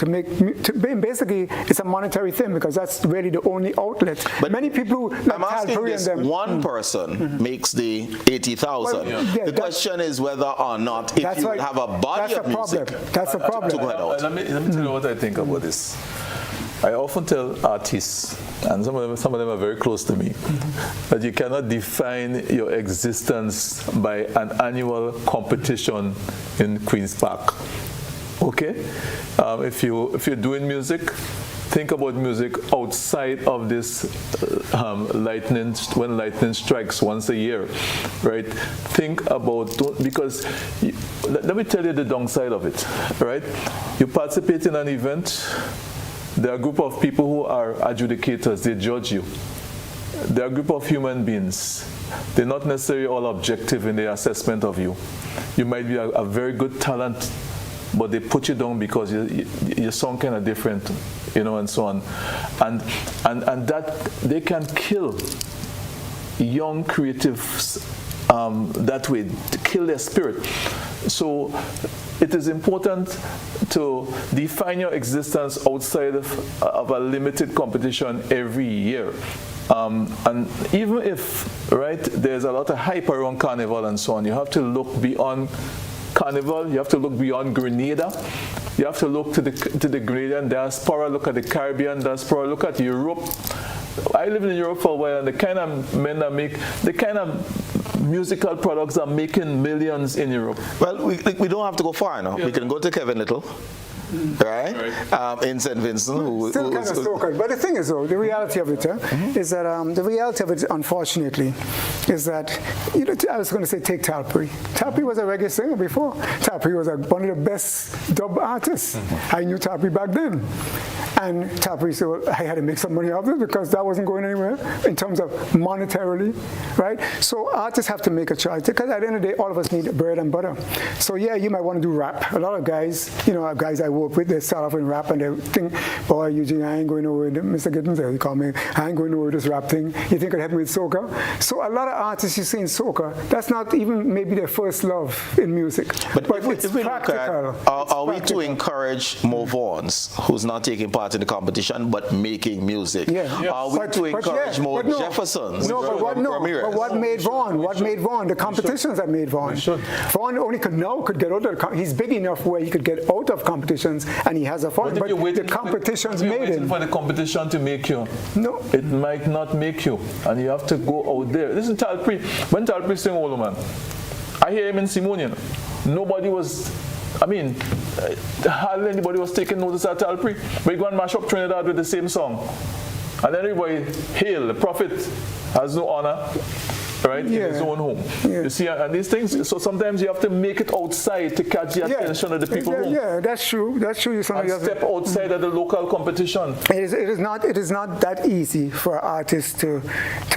basically it's a monetary thing, because that's really the only outlet. But many people, like I'm asking this: one person makes the 80,000. The question is whether or not, if you have a body of music. That's a problem. Let me tell you what I think about this. I often tell artists, and some of them are very close to me, that you cannot define your existence by an annual competition in Queen's Park. Okay? If you're doing music, think about music outside of this lightning, when lightning strikes once a year, right? Think about, because let me tell you the downside of it, right? You participate in an event, there are a group of people who are adjudicators, they judge you. There are a group of human beings. They're not necessarily all objective in their assessment of you. You might be a very good talent, but they put you down because your song kind of different, and so on. And that they can kill young creatives that way, kill their spirit. So it is important to define your existence outside of a limited competition every year. And even if, right, there's a lot of hype around Carnival and so on, you have to look beyond Carnival, you have to look beyond Grenada, you have to look to the Grenadian diaspora, look at the Caribbean diaspora, look at Europe. I lived in Europe for a while, and the kind of men that make, the kind of musical products are making millions in Europe. Well, we don't have to go far now. Yeah. We can go to Kevin Little. Right? In St. Vincent. Still kind of so-called. But the thing is, though, the reality of it is that the reality of it, unfortunately, is that, I was going to say take Talpri. Talpri was a reggae singer before. Talpri was one of the best dub artists. I knew Talpri back then. And Talpri said, well, I had to make some money off it because that wasn't going anywhere in terms of monetarily, right? So artists have to make a choice because at the end of the day, all of us need bread and butter. So yeah, you might want to do rap. A lot of guys, guys I work with, they start off in rap and they think, boy, Eugene, I ain't going nowhere. Mr. Gittens, he called me, I ain't going nowhere with this rap thing. You think I'd help me with soca? So a lot of artists you see in soca, that's not even maybe their first love in music. But if we look at, are we to encourage more Vaughns who's not taking part in the competition but making music? Yeah. Are we to encourage more Jeffersons? No, but what made Vaughn? What made Vaughn? The competitions that made Vaughn. Vaughn only could get out of he's big enough where he could get out of competitions and he has a fun. But the competitions made him. For the competition to make you. No. It might not make you. And you have to go out there. Listen, Talpri. When Talpri sang Old Man, I hear him in Simonian. Nobody was, hardly anybody was taking notice of Talpri. But you go and mash up Trinidad with the same song. And everybody, hail, the prophet has no honor. Right, in his own home. Yeah. You see, and these things. So sometimes you have to make it outside to catch the attention of the people home. Yeah, that's true. That's true. And step outside of the local competition. It is not that easy for artists to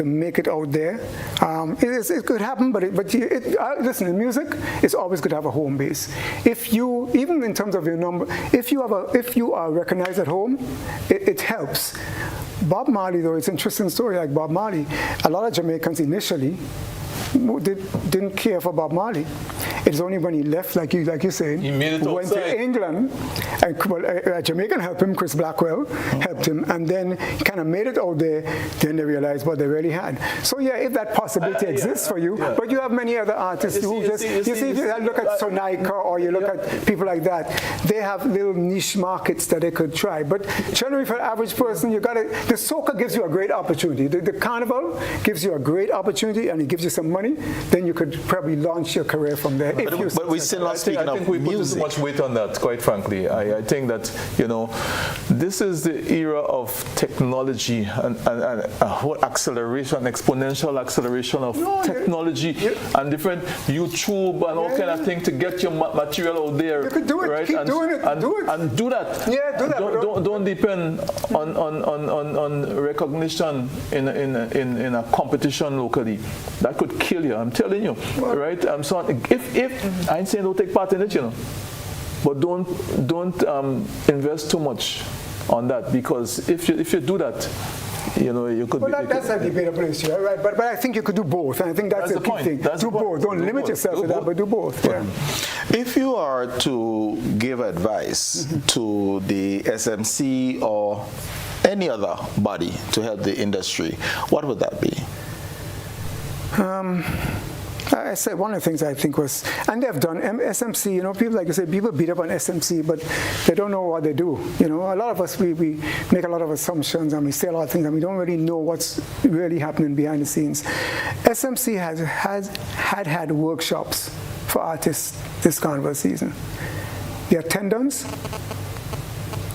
make it out there. It could happen, but listen, in music, it's always good to have a home base. If you, even in terms of your number, if you are recognized at home, it helps. Bob Marley, though, it's an interesting story. Like Bob Marley, a lot of Jamaicans initially didn't care for Bob Marley. It's only when he left, like you saying, he made it went to England, and a Jamaican helped him, Chris Blackwell helped him, and then he kind of made it out there. Then they realized what they really had. So yeah, if that possibility exists for you, but you have many other artists who just if you look at Sonica or you look at people like that, they have little niche markets that they could try. But generally, for the average person, the soca gives you a great opportunity. The carnival gives you a great opportunity, and it gives you some money. Then you could probably launch your career from there. But we're still not speaking of music. I think we put too much weight on that, quite frankly. I think that, this is the era of technology and a whole acceleration, exponential acceleration of technology and different YouTube and all kind of thing to get your material out there. You could do it. Right? Keep doing it. And do that. Yeah, do that. Don't depend on recognition in a competition locally. That could kill you. I'm telling you, right? I'm sorry. If I ain't saying don't take part in it, but don't invest too much on that, because if you do that, you could. Well, that's a debatable issue, right? But I think you could do both, and I think that's the key thing. Do both. Don't limit yourself to that, but do both. Yeah. If you are to give advice to the SMC or any other body to help the industry, what would that be? I said one of the things I think was, and they've done SMC. People like you say, people beat up on SMC, but they don't know what they do. A lot of us we make a lot of assumptions and we say a lot of things, and we don't really know what's really happening behind the scenes. SMC had workshops for artists this carnival season. The attendance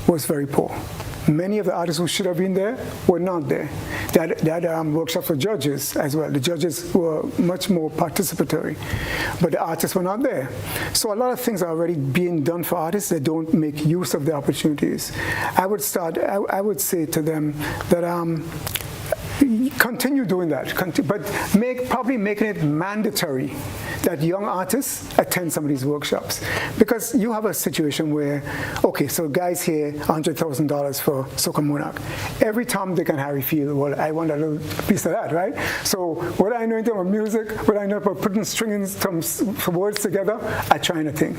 was very poor. Many of the artists who should have been there were not there. They had workshops for judges as well. The judges were much more participatory, but the artists were not there. So a lot of things are already being done for artists that don't make use of the opportunities. I would say to them that continue doing that, but probably making it mandatory that young artists attend some of these workshops. Because you have a situation where, okay, so guys here, $100,000 for Soca Monarch. Every Tom, Dick, and Harry feel, well, I want a little piece of that, right? So what I know in terms of music, what I know about putting strings, some words together, I try anything.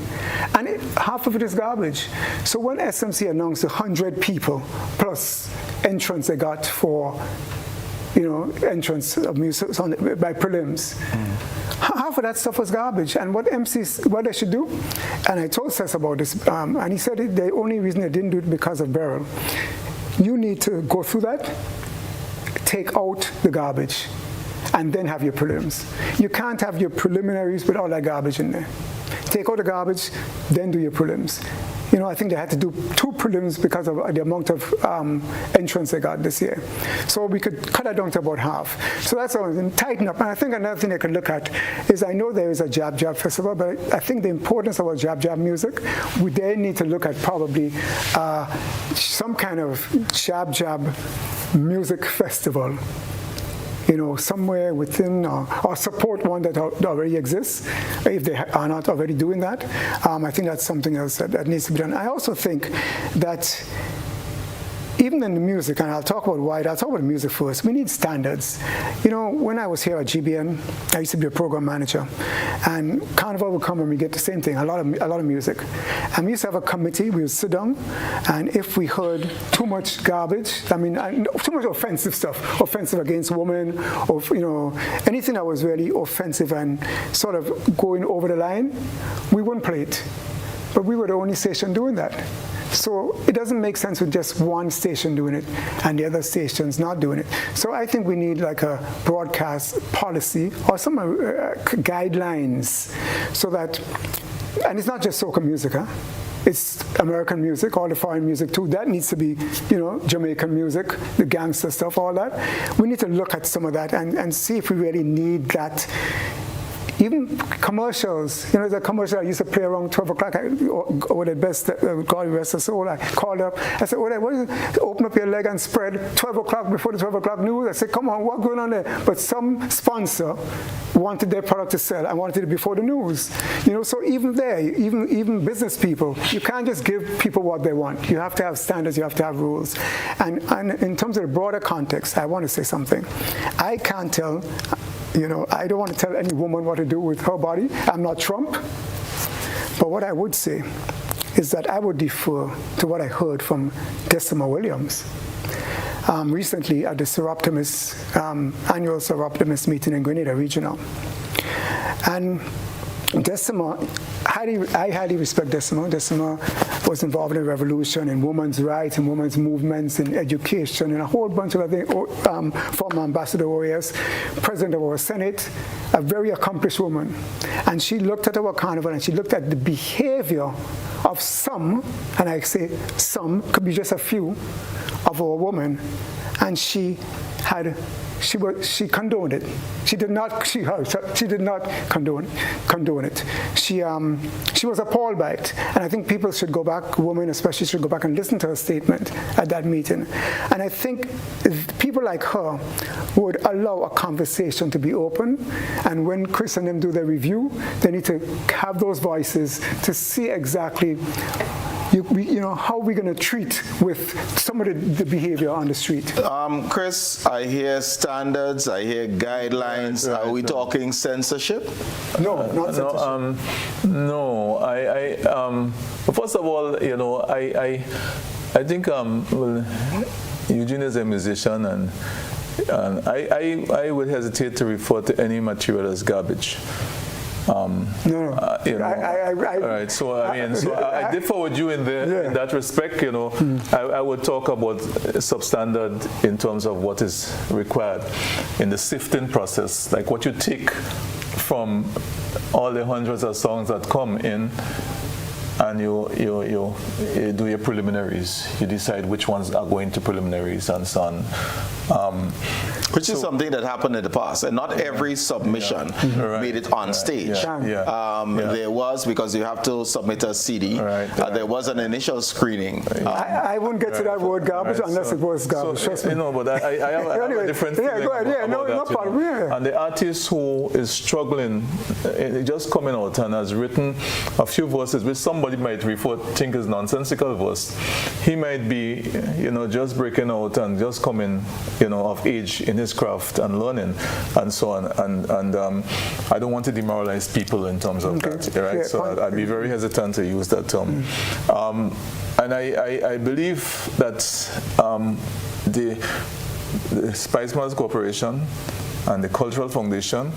And half of it is garbage. So when SMC announced 100 people plus entrance they got for entrance of music by prelims. Half of that stuff was garbage. And what they should do, and I told Seth about this, and he said the only reason they didn't do it because of Beryl. You need to go through that, take out the garbage, and then have your prelims. You can't have your preliminaries with all that garbage in there. Take out the garbage, then do your prelims. I think they had to do 2 prelims because of the amount of entrance they got this year. So we could cut that down to about half. So that's all. And tighten up. And I think another thing they can look at is, I know there is a Jab Jab festival, but I think the importance of our Jab Jab music, they need to look at probably some kind of Jab Jab music festival. Somewhere within, or support one that already exists, if they are not already doing that. I think that's something else that needs to be done. I also think that even in the music, and I'll talk about the music first, we need standards. When I was here at GBN, I used to be a program manager, and Carnival would come and we get the same thing, a lot of music. And we used to have a committee, we would sit down, and if we heard too much garbage, too much offensive stuff, offensive against women, or anything that was really offensive and sort of going over the line, we wouldn't play it. But we were the only station doing that. So it doesn't make sense with just one station doing it and the other stations not doing it. So I think we need like a broadcast policy or some guidelines so that, and it's not just soca music, it's American music, all the foreign music too. That needs to be, Jamaican music, the gangster stuff, all that. We need to look at some of that and see if we really need that. Even commercials, the commercial I used to play around 12 o'clock, or the best, God rest her soul, I called up, I said, what is it? Open up your leg and spread 12 o'clock before the 12 o'clock news. I said, come on, what's going on there? But some sponsor wanted their product to sell and wanted it before the news. So even there, even business people, you can't just give people what they want. You have to have standards, you have to have rules. And in terms of the broader context, I want to say something. I can't tell, I don't want to tell any woman what to do with her body. I'm not Trump. But what I would say is that I would defer to what I heard from Decima Williams recently at the annual Seroptimus meeting in Grenada Regional. And Decima, I highly respect Decima. Decima was involved in the revolution, in women's rights, in women's movements, in education, and a whole bunch of other things. Former Ambassador OAS, President of our Senate, a very accomplished woman. And she looked at our carnival and she looked at the behavior of some, and I say some, could be just a few, of our women, and she condoned it. She did not condone it. She was appalled by it. And I think people should go back, women especially, should go back and listen to her statement at that meeting. And I think people like her would allow a conversation to be open. And when Chris and them do their review, they need to have those voices to see exactly how we're going to treat with some of the behavior on the street. Chris, I hear standards, I hear guidelines. Right. Are we talking censorship? No, not censorship. No, first of all, I think Eugene is a musician, and And I would hesitate to refer to any material as garbage. No. You know, all right. So I did forward you in that respect. You know, I would talk about substandard in terms of what is required in the sifting process, like what you take from all the hundreds of songs that come in, and you do your preliminaries. You decide which ones are going to preliminaries and so on. Which is something that happened in the past, and not every submission made it on stage. There was, because you have to submit a CD, there was an initial screening. I wouldn't get to that word garbage unless it was garbage. Trust me. You know, but I have a different feeling go ahead. about No that, problem. Yeah. And the artist who is struggling, just coming out and has written a few verses which somebody might think is nonsensical verse, he might be, you know, just breaking out and just coming, you know, of age in his craft and learning and so on. And I don't want to demoralize people in terms of that, right? Yeah, so I'd be very hesitant to use that term. And I believe that the Spice Masters Corporation and the Cultural Foundation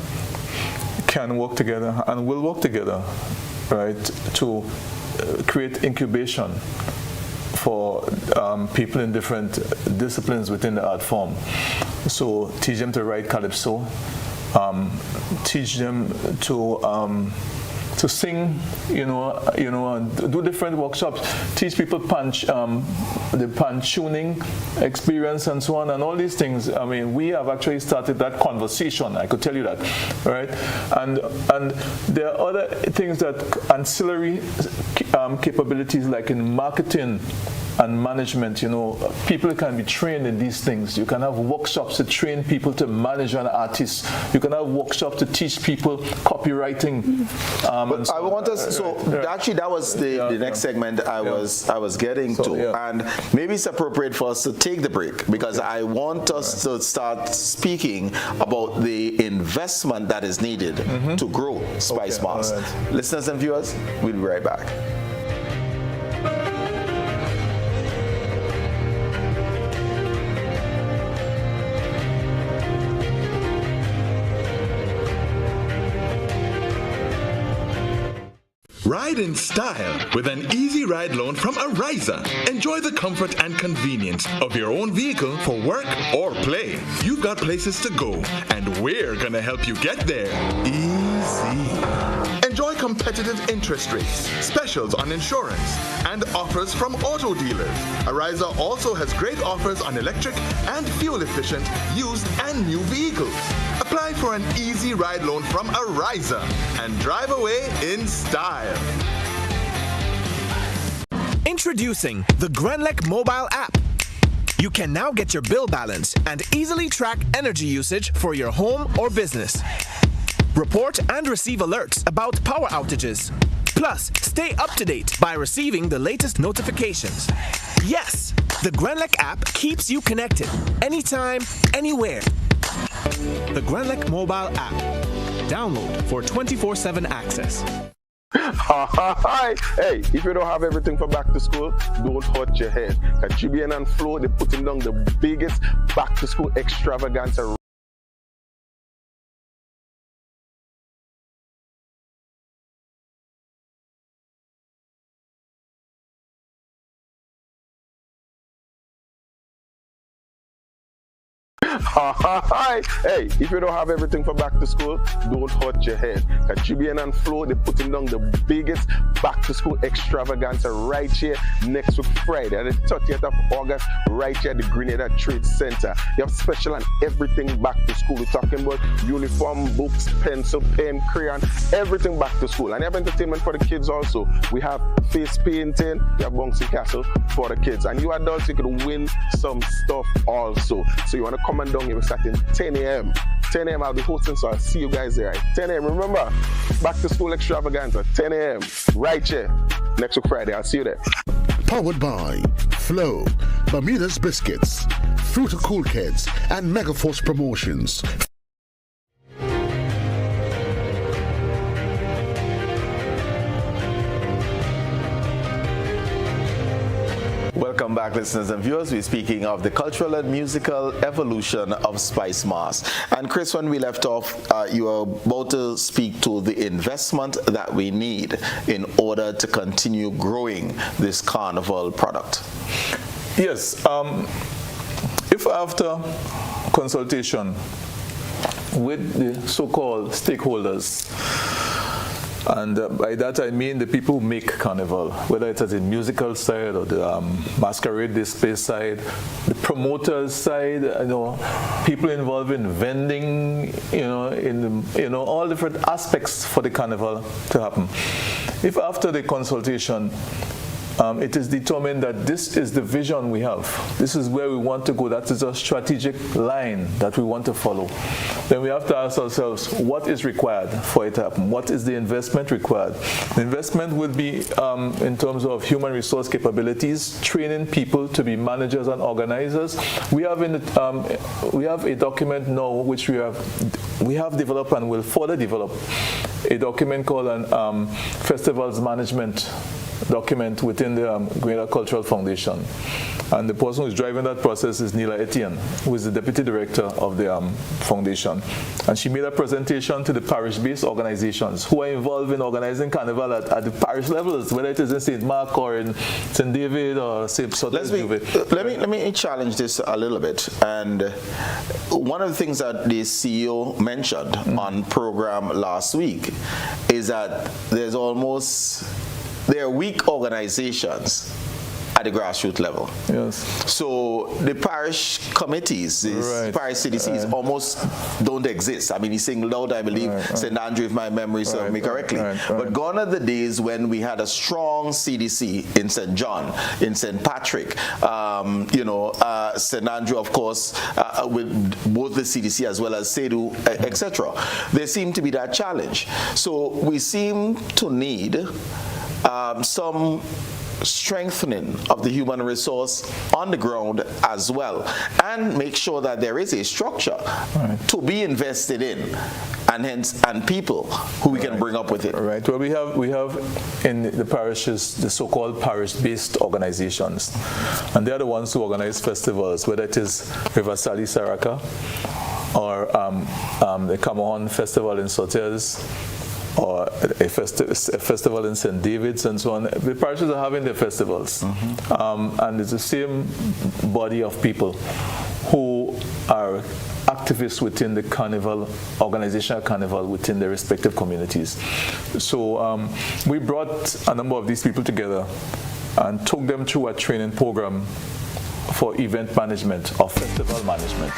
can work together and will work together, right, to create incubation for people in different disciplines within the art form. So teach them to write calypso, teach them to sing, you know, and do different workshops, teach people the punch tuning experience and so on, and all these things. I mean, we have actually started that conversation, I could tell you that, right? And there are other things that ancillary capabilities, like in marketing and management, you know, people can be trained in these things. You can have workshops to train people to manage an artist. You can have workshops to teach people copywriting. But I want us, actually that was the next segment I was getting to. And maybe it's appropriate for us to take the break, because I want us to start speaking about the investment that is needed to grow Spice Masters. Right. Listeners and viewers, we'll be right back. Ride in style with an easy ride loan from Ariza. Enjoy the comfort and convenience of your own vehicle for work or play. You've got places to go, and we're gonna help you get there easy. Enjoy competitive interest rates, specials on insurance, and offers from auto dealers. Ariza also has great offers on electric and fuel-efficient used and new vehicles. Apply for an easy ride loan from Ariza and drive away in style. Introducing the Grenlec mobile app. You can now get your bill balance and easily track energy usage for your home or business. Report and receive alerts about power outages. Plus, stay up to date by receiving the latest notifications. Yes, the Grenlec app keeps you connected anytime, anywhere. The Grenlec mobile app. Download for 24/7 access. Hi. Hey, if you don't have everything for back to school, don't hurt your head. At GBN and Flow, they're putting down the biggest back to school extravaganza. Hi. Hey, if you don't have everything for back to school, don't hurt your head. At GBN and Flow, they're putting down the biggest back to school extravaganza right here next week Friday, the 30th of August, right here at the Grenada Trade Center. You have special and everything back to school. We're talking about uniform, books, pencil, pen, crayon, everything back to school. And you have entertainment for the kids also. We have face painting, we have bouncy castle for the kids. And you adults, you can win some stuff also. So you want to come and down here, we're starting 10 a.m. 10 a.m. I'll be hosting, so I'll see you guys there at 10 a.m. Remember, back to school extravaganza, 10 a.m. right here next week Friday. I'll see you there. Powered by Flow, Bermuda's Biscuits, Fruit of Cool Kids, and Megaforce Promotions. Welcome back, listeners and viewers. We're speaking of the cultural and musical evolution of Spice Mass. And Chris, when we left off, you were about to speak to the investment that we need in order to continue growing this carnival product. Yes. If after consultation with the so-called stakeholders, and by that I mean the people who make carnival, whether it's at the musical side or the masquerade display side, the promoters side, people involved in vending, in all different aspects for the carnival to happen. If after the consultation it is determined that this is the vision we have, this is where we want to go, that is a strategic line that we want to follow, then we have to ask ourselves, what is required for it to happen? What is the investment required? The investment would be in terms of human resource capabilities, training people to be managers and organizers. We have a document now which we have developed and will further develop, a document called an festivals management document within the Grenada Cultural Foundation. And the person who's driving that process is Neela Etienne, who is the deputy director of the foundation. And she made a presentation to the parish-based organizations who are involved in organizing carnival at the parish levels, whether it is in St. Mark or in St. David or St. Let me challenge this a little bit. And one of the things that the CEO mentioned on program last week is that there are weak organizations at the grassroots level. Yes. So the parish committees, parish CDCs almost don't exist. I mean, he's singled out, I believe, St. Andrew, if my memory serves me correctly. But gone are the days when we had a strong CDC in St. John, in St. Patrick, St. Andrew, of course, with both the CDC as well as SEDU, etc. There seemed to be that challenge. So we seem to need some strengthening of the human resource on the ground as well, and make sure that there is a structure to be invested in, and people who we can bring up with it. Right. Well, we have in the parishes the so-called parish-based organizations, and they are the ones who organize festivals, whether it is River Sally Saraka or the Cameron Festival in Sotters, or a festival in St. David's and so on. The parishes are having their festivals. And it's the same body of people who are activists within the carnival, organizational carnival within their respective communities. So we brought a number of these people together and took them through a training program for event management or festival management.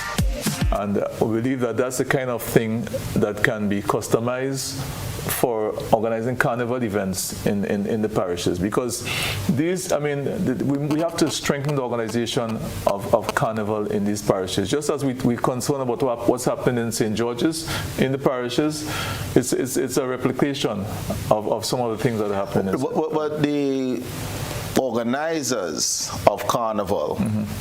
And we believe that that's the kind of thing that can be customized for organizing carnival events in the parishes, because these, we have to strengthen the organization of carnival in these parishes. Just as we're concerned about what's happening in St. George's in the parishes, it's a replication of some of the things that are happening. But the organizers of carnival,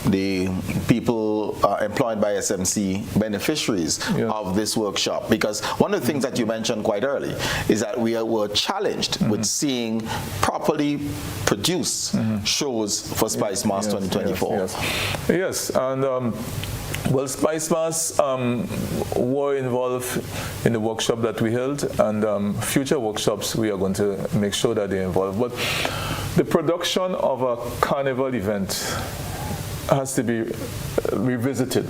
the people employed by SMC, beneficiaries of this workshop, because one of the things that you mentioned quite early is that we were challenged with seeing properly produced shows for Spice Mass 2024. Yes, and well, Spice Mass were involved in the workshop that we held, and future workshops we are going to make sure that they're involved. But the production of a carnival event has to be revisited,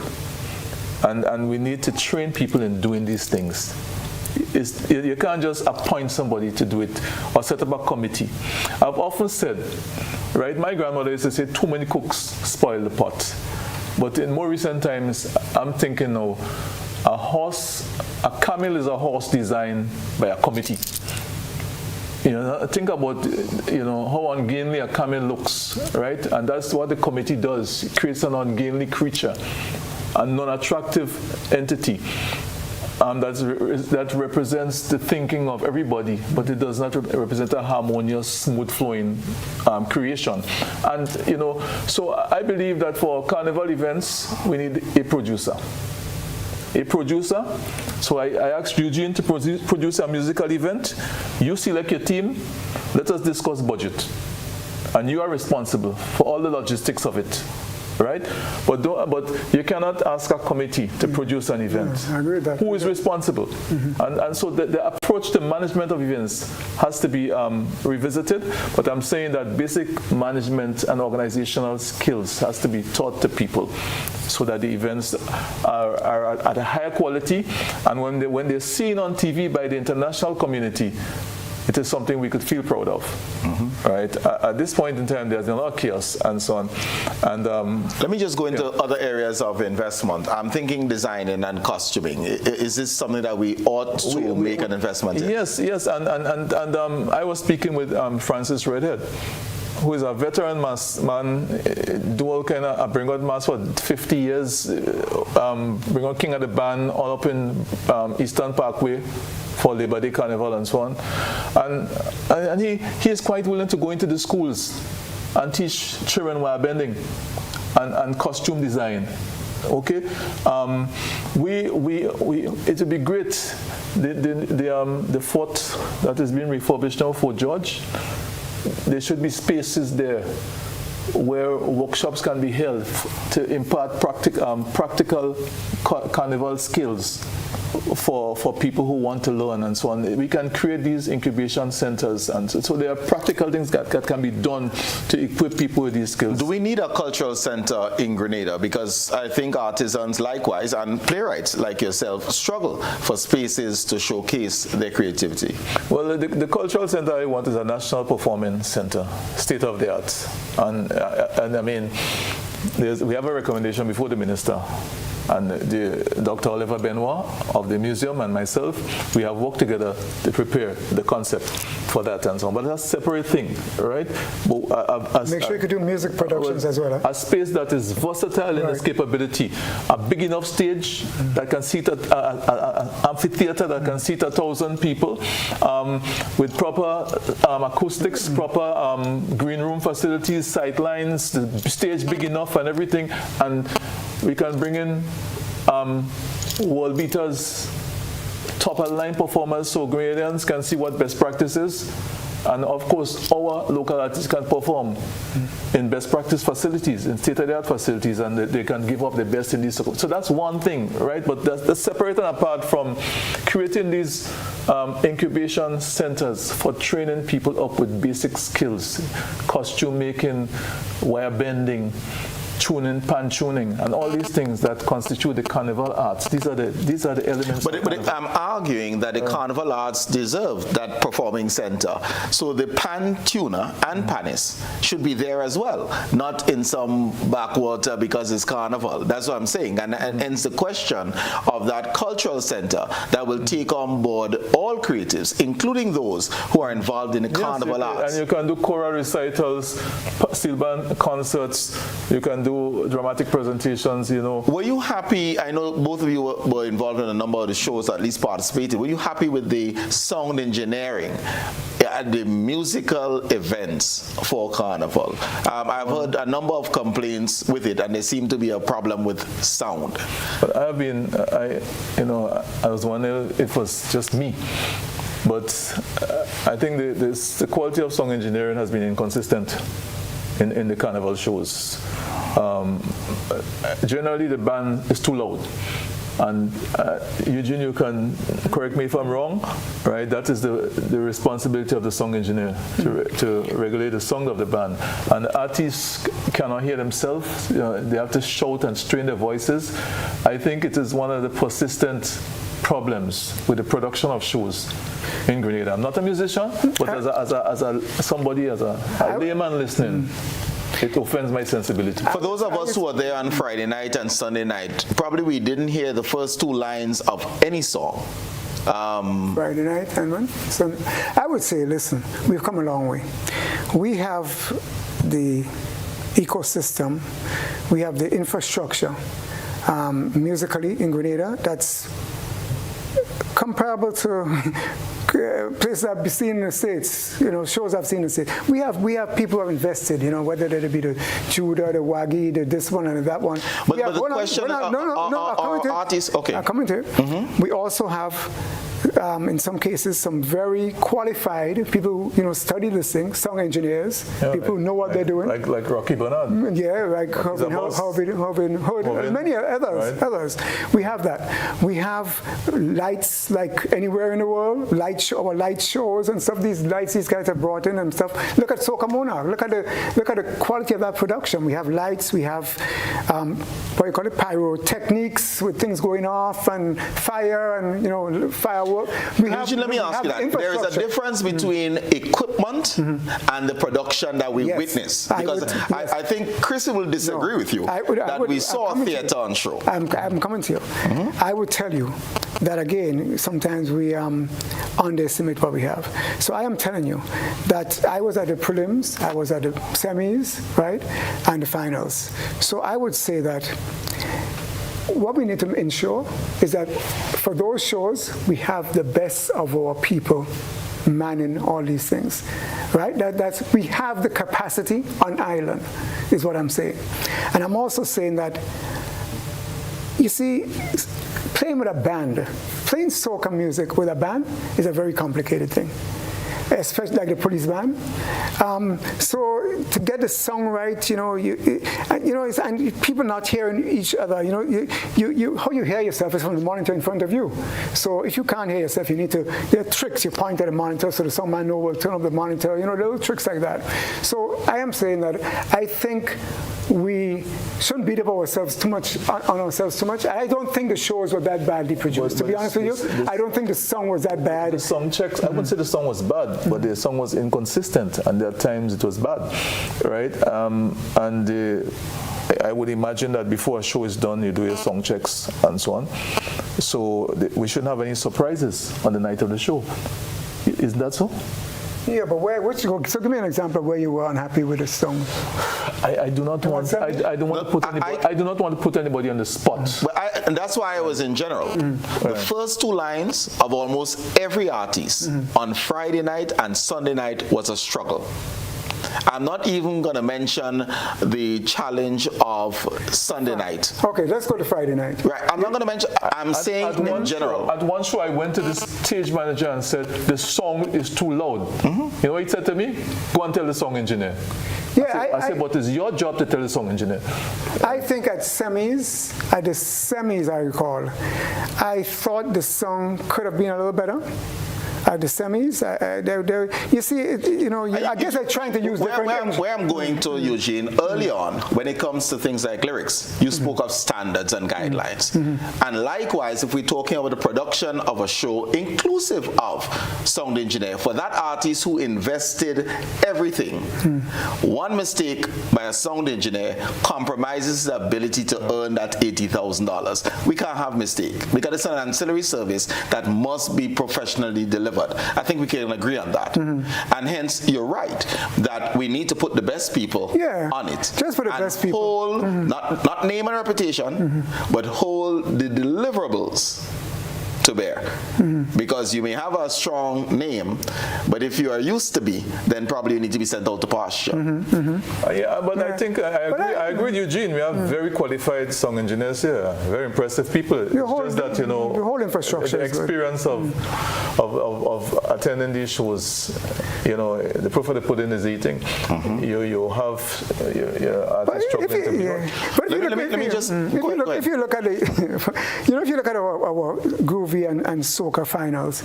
and we need to train people in doing these things. You can't just appoint somebody to do it or set up a committee. I've often said, right, my grandmother used to say, too many cooks spoil the pot. But in more recent times, I'm thinking now, a camel is a horse designed by a committee. Think about, how ungainly a camel looks, right? And that's what the committee does. It creates an ungainly creature, a non-attractive entity that represents the thinking of everybody, but it does not represent a harmonious, smooth-flowing creation. And, so I believe that for carnival events, we need a producer. So I asked Eugene to produce a musical event. You select your team. Let us discuss budget. and you are responsible for all the logistics of it. Right, but you cannot ask a committee to produce an event. I agree with that. Who is responsible? And so the approach to management of events has to be revisited. But I'm saying that basic management and organizational skills has to be taught to people, so that the events are at a higher quality. And when they're seen on TV by the international community, it is something we could feel proud of, right? At this point in time, there's a lot of chaos and so on. And let me just go into other areas of investment. I'm thinking designing and costuming. Is this something that we ought to make an investment in? Yes. And I was speaking with Francis Redhead, who is a veteran man, dual kind of bring out mass for 50 years, bring out King of the Band all up in Eastern Parkway for Labor Day Carnival and so on. And he is quite willing to go into the schools and teach children wire bending and costume design. Okay, it would be great. The fort that is being refurbished now, Fort George, there should be spaces there where workshops can be held to impart practical carnival skills for people who want to learn and so on. We can create these incubation centers, and so there are practical things that can be done to equip people with these skills. Do we need a cultural center in Grenada? Because I think artisans likewise and playwrights like yourself struggle for spaces to showcase their creativity. Well, the cultural center I want is a national performing center, state of the art, and I mean, we have a recommendation before the minister. And Dr. Oliver Benoit of the museum and myself, we have worked together to prepare the concept for that and so on. But that's a separate thing, right? But, make sure you could do music productions as well. A space that is versatile in its capability. A big enough stage that can seat an amphitheater that can seat 1,000 people, with proper acoustics, proper green room facilities, sight lines, the stage big enough and everything. And we can bring in world beaters, top of the line performers, so Grenadians can see what best practice is. And of course, our local artists can perform in best practice facilities, in state-of-the-art facilities, and they can give up the best in these. So that's one thing, right? But that's separate and apart from creating these incubation centers for training people up with basic skills, costume making, wire bending, tuning, pan tuning, and all these things that constitute the carnival arts. These are the elements. But I'm arguing that the carnival arts deserve that performing center. So the pan tuner and panis should be there as well, not in some backwater because it's carnival. That's what I'm saying. And hence the question of that cultural center that will take on board all creatives, including those who are involved in the carnival arts. And you can do choral recitals, steel band concerts. You can do dramatic presentations, you know. Were you happy? I know both of you were involved in a number of the shows, at least participated. Were you happy with the sound engineering at the musical events for Carnival? I've heard a number of complaints with it, and there seemed to be a problem with sound. But I was wondering if it was just me. But I think the quality of song engineering has been inconsistent in the Carnival shows. Generally, the band is too loud. And Eugene, you can correct me if I'm wrong, right? That is the responsibility of the song engineer to regulate the sound of the band. And artists cannot hear themselves. You know, they have to shout and strain their voices. I think it is one of the persistent problems with the production of shows in Grenada. I'm not a musician, but as a layman listening, it offends my sensibility. For those of us who were there on Friday night and Sunday night, probably we didn't hear the first two lines of any song. Friday night and when? So I would say, listen, we've come a long way. We have the ecosystem, we have the infrastructure musically in Grenada that's comparable to places I've seen in the States, you know, shows I've seen in the States. We have people who have invested, you know, whether it be the Judah, the Wagi, the this one and that one. But the question artists, okay. I'm coming to it. We also have in some cases, some very qualified people who, study this thing, song engineers, people who know what they're doing. Like Rocky Bernard. Yeah, like Hovin Hood, many others. Right. Others. We have that. We have lights like anywhere in the world, light shows and stuff. These lights these guys have brought in and stuff. Look at Soca Monarch. Look at the quality of that production. We have lights. We have what you call it, pyrotechnics with things going off and fire and firework. Let me ask you that. There is a difference between equipment and the production that we witness. Because I think Chris will disagree with you that we saw a theater on show. I'm coming to you. I would tell you that again, sometimes we underestimate what we have. So I am telling you that I was at the prelims, I was at the semis, right, and the finals. So I would say that what we need to ensure is that for those shows, we have the best of our people manning all these things, right? That's we have the capacity on island, is what I'm saying. And I'm also saying that, you see, playing with a band, playing soca music with a band is a very complicated thing, especially like the police band. So to get the song right, and people not hearing each other, how you hear yourself is from the monitor in front of you. So if you can't hear yourself, you need to, there are tricks. You point at the monitor so the song man will turn up the monitor, little tricks like that. So I am saying that I think we shouldn't beat up ourselves too much, on ourselves too much. I don't think the shows were that badly produced. To be honest with you, I don't think the song was that bad. The song checks, I wouldn't say the song was bad, but the song was inconsistent, and there are times it was bad, right? I would imagine that before a show is done, you do your song checks and so on. So we shouldn't have any surprises on the night of the show. Isn't that so? Yeah, but so give me an example of where you were unhappy with the song. I do not want. I don't want to put anybody. I do not want to put anybody on the spot. But and that's why I was in general. The first two lines of almost every artist on Friday night and Sunday night was a struggle. I'm not even going to mention the challenge of Sunday night. Okay, let's go to Friday night. Right, I'm not going to mention, I'm saying in general. At one show, I went to the stage manager and said, the song is too loud. You know what he said to me? Go and tell the song engineer. Yeah, I said, but it's your job to tell the song engineer. I think at the semis, I recall, I thought the song could have been a little better. At the semis, you see, I guess they're trying to use different. Where I'm going to, Eugene, early on, when it comes to things like lyrics, you spoke of standards and guidelines. And likewise, if we're talking about the production of a show, inclusive of sound engineer, for that artist who invested everything, one mistake by a sound engineer compromises the ability to earn that $80,000. We can't have mistake, because it's an ancillary service that must be professionally delivered. I think we can agree on that. And hence, you're right that we need to put the best people on it. Just for the best people. Hold, not name and reputation, but hold the deliverables to bear. Because you may have a strong name, but if you are used to be, then probably you need to be sent out to pasture. I think I agree with Eugene. We have very qualified song engineers here, very impressive people. The whole infrastructure. The experience of attending these shows, the proof of the pudding is eating. You have your artists struggling to be on. If you look at our groovy and soca finals,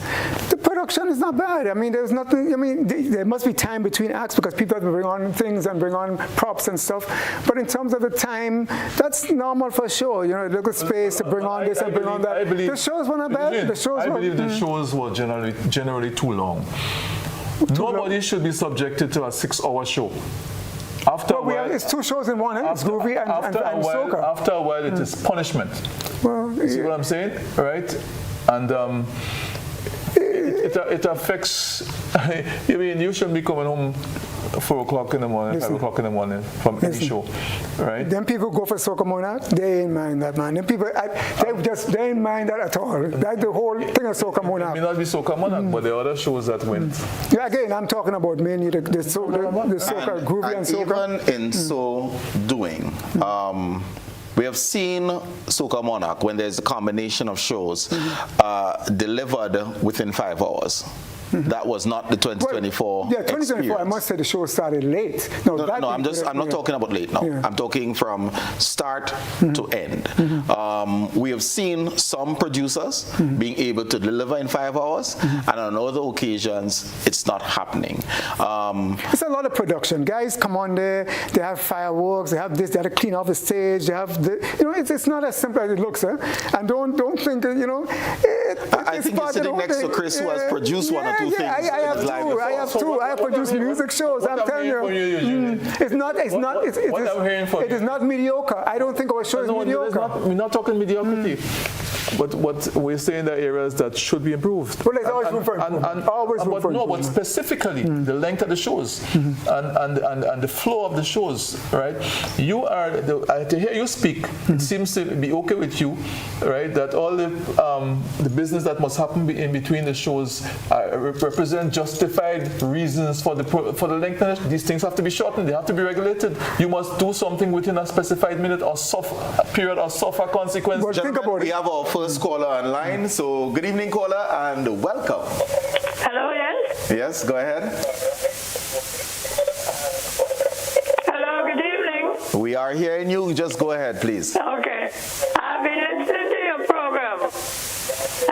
the production is not bad. I mean, there's nothing. I mean, there must be time between acts because people have to bring on things and bring on props and stuff. But in terms of the time, that's normal for a show. Look at space to bring on this and bring on that. The shows were not bad. I believe the shows were generally too long. Nobody should be subjected to a 6-hour show. It's two shows in one, It's groovy and soca. After a while, it is punishment. Well, you see what I'm saying? Right? And it affects. You shouldn't be coming home 4 o'clock in the morning, 5 o'clock in the morning from any show, right? Then people go for Soca Monarch, they ain't mind that, man. Then people, they ain't mind that at all. That's the whole thing of Soca Monarch. It may not be Soca Monarch, but there are other shows that went. Yeah, again, I'm talking about mainly the Soca, groovy and Soca. Even in so doing, We have seen Soca Monarch, when there's a combination of shows, delivered within 5 hours. That was not the 2024. Well, yeah, 2024. experience. I must say the show started late. No, I'm not talking about late now. Yeah. I'm talking from start to end. We have seen some producers being able to deliver in 5 hours, and on other occasions, it's not happening. It's a lot of production. Guys come on there. They have fireworks. They have this. They have to clean off the stage. They have the. It's not as simple as it looks, eh? And don't think I think you're sitting next to Chris, who has produced one or two things. I have two. I have produced music shows. I'm telling you, it's not. It is not mediocre. I don't think our show is mediocre. We're not talking mediocrity. But what we're saying, the areas that should be improved. Well, there's always room for improvement. But specifically the length of the shows and the flow of the shows, right? You are to hear you speak. It seems to be okay with you, right? That all the business that must happen in between the shows represent justified reasons for the length. These things have to be shortened. They have to be regulated. You must do something within a specified minute or period or suffer consequences. Well, think about we have our first caller online. So good evening, caller, and welcome. Hello, yes? Yes, go ahead. Hello, good evening. We are hearing you. Just go ahead, please. Okay. I've been listening to your program,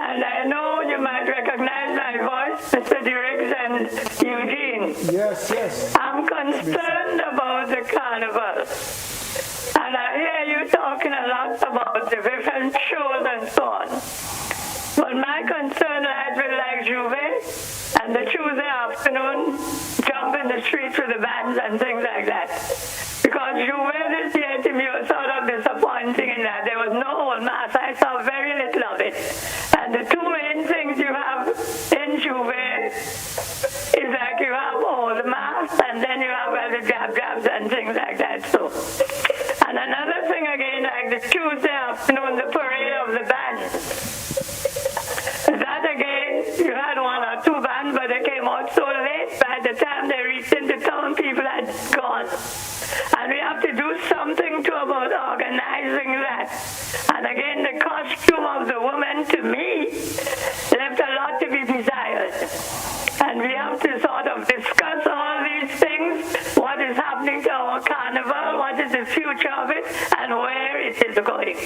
and I know you might recognize my voice, Mr. Dirks and Eugene. Yes. I'm concerned about the carnival. And I hear you talking a lot about the different shows and so on. But my concern lies with like Juve and the Tuesday afternoon jump in the streets with the bands and things like that. Because Juve this year to me was sort of disappointing in that there was no old mass. I saw very little of it. And the two main things you have in Juve is like you have old mass and then you have the jabs and things like that. So. And another thing again, like the Tuesday afternoon, the parade of the bands. That again, you had one or two bands, but they came out so late. By the time they reached into town, people had gone. And we have to do something about organizing that. And again, the costume of the woman, to me, left a lot to be desired. And we have to sort of discuss all these things, what is happening to our carnival, what is the future of it, and where it is going.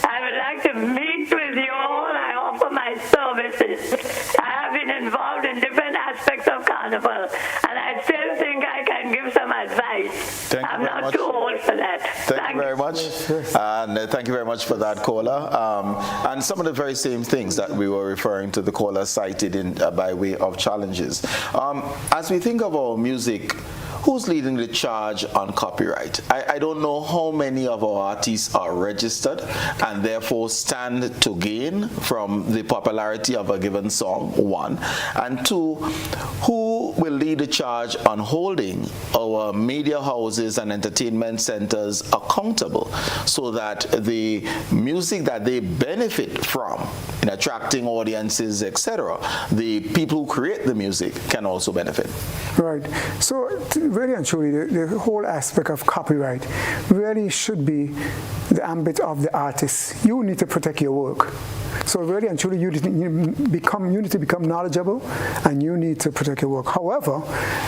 I would like to meet with you all. I offer my services. I have been involved in different aspects of carnival, and I still think I can give some advice. I'm not too old for that. Thank you very much. And thank you very much for that, caller. And some of the very same things that we were referring to the caller cited by way of challenges. As we think of our music, who's leading the charge on copyright? I don't know how many of our artists are registered and therefore stand to gain from the popularity of a given song, one. And two, who will lead the charge on holding our media houses and entertainment centers accountable so that the music that they benefit from in attracting audiences, etc., the people who create the music can also benefit? Right. So really and truly, the whole aspect of copyright really should be the ambit of the artist. You need to protect your work. So really and truly, you need to become knowledgeable, and you need to protect your work. However,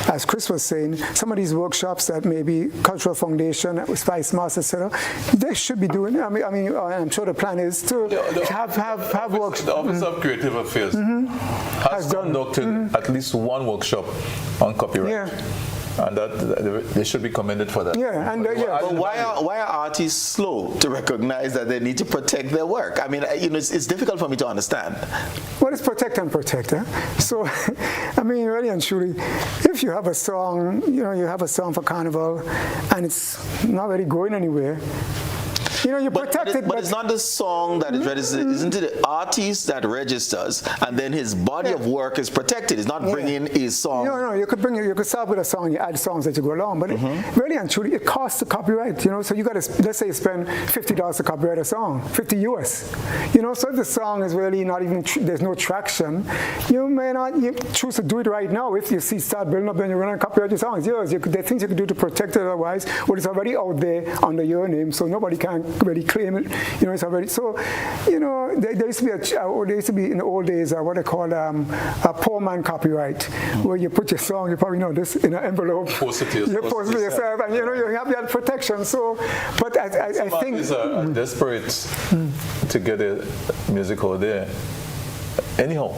as Chris was saying, some of these workshops that maybe Cultural Foundation, Spice Masters, etc., they should be doing. I mean, I'm sure the plan is to have workshops. The Office of Creative Affairs has conducted at least one workshop on copyright. Yeah. And that they should be commended for that. Yeah, and but why are artists slow to recognize that they need to protect their work? I mean, it's difficult for me to understand. Well, it's protect and protect. So, I mean, really and truly, if you have a song, you have a song for Carnival, and it's not really going anywhere. You protect it. But it's not the song that is registered. Isn't it the artist that registers, and then his body of work is protected? It's not bringing his song. No. You could start with a song. You add songs as you go along. But really and truly, it costs to copyright. So you got to, let's say you spend $50 to copyright a song, $50 US. So if the song is really not even there's no traction, you may not choose to do it right now. If you start building up, then you're going to copyright your song. It's yours. There are things you can do to protect it otherwise. Well, it's already out there under your name, so nobody can really claim it. You know, it's already so. You know, there used to be in the old days what they call a poor man copyright, where you put your song, you probably know this, in an envelope. Post it to you post it yourself, and you know you have that protection. So, but I think artists are desperate to get the music out there. Anyhow.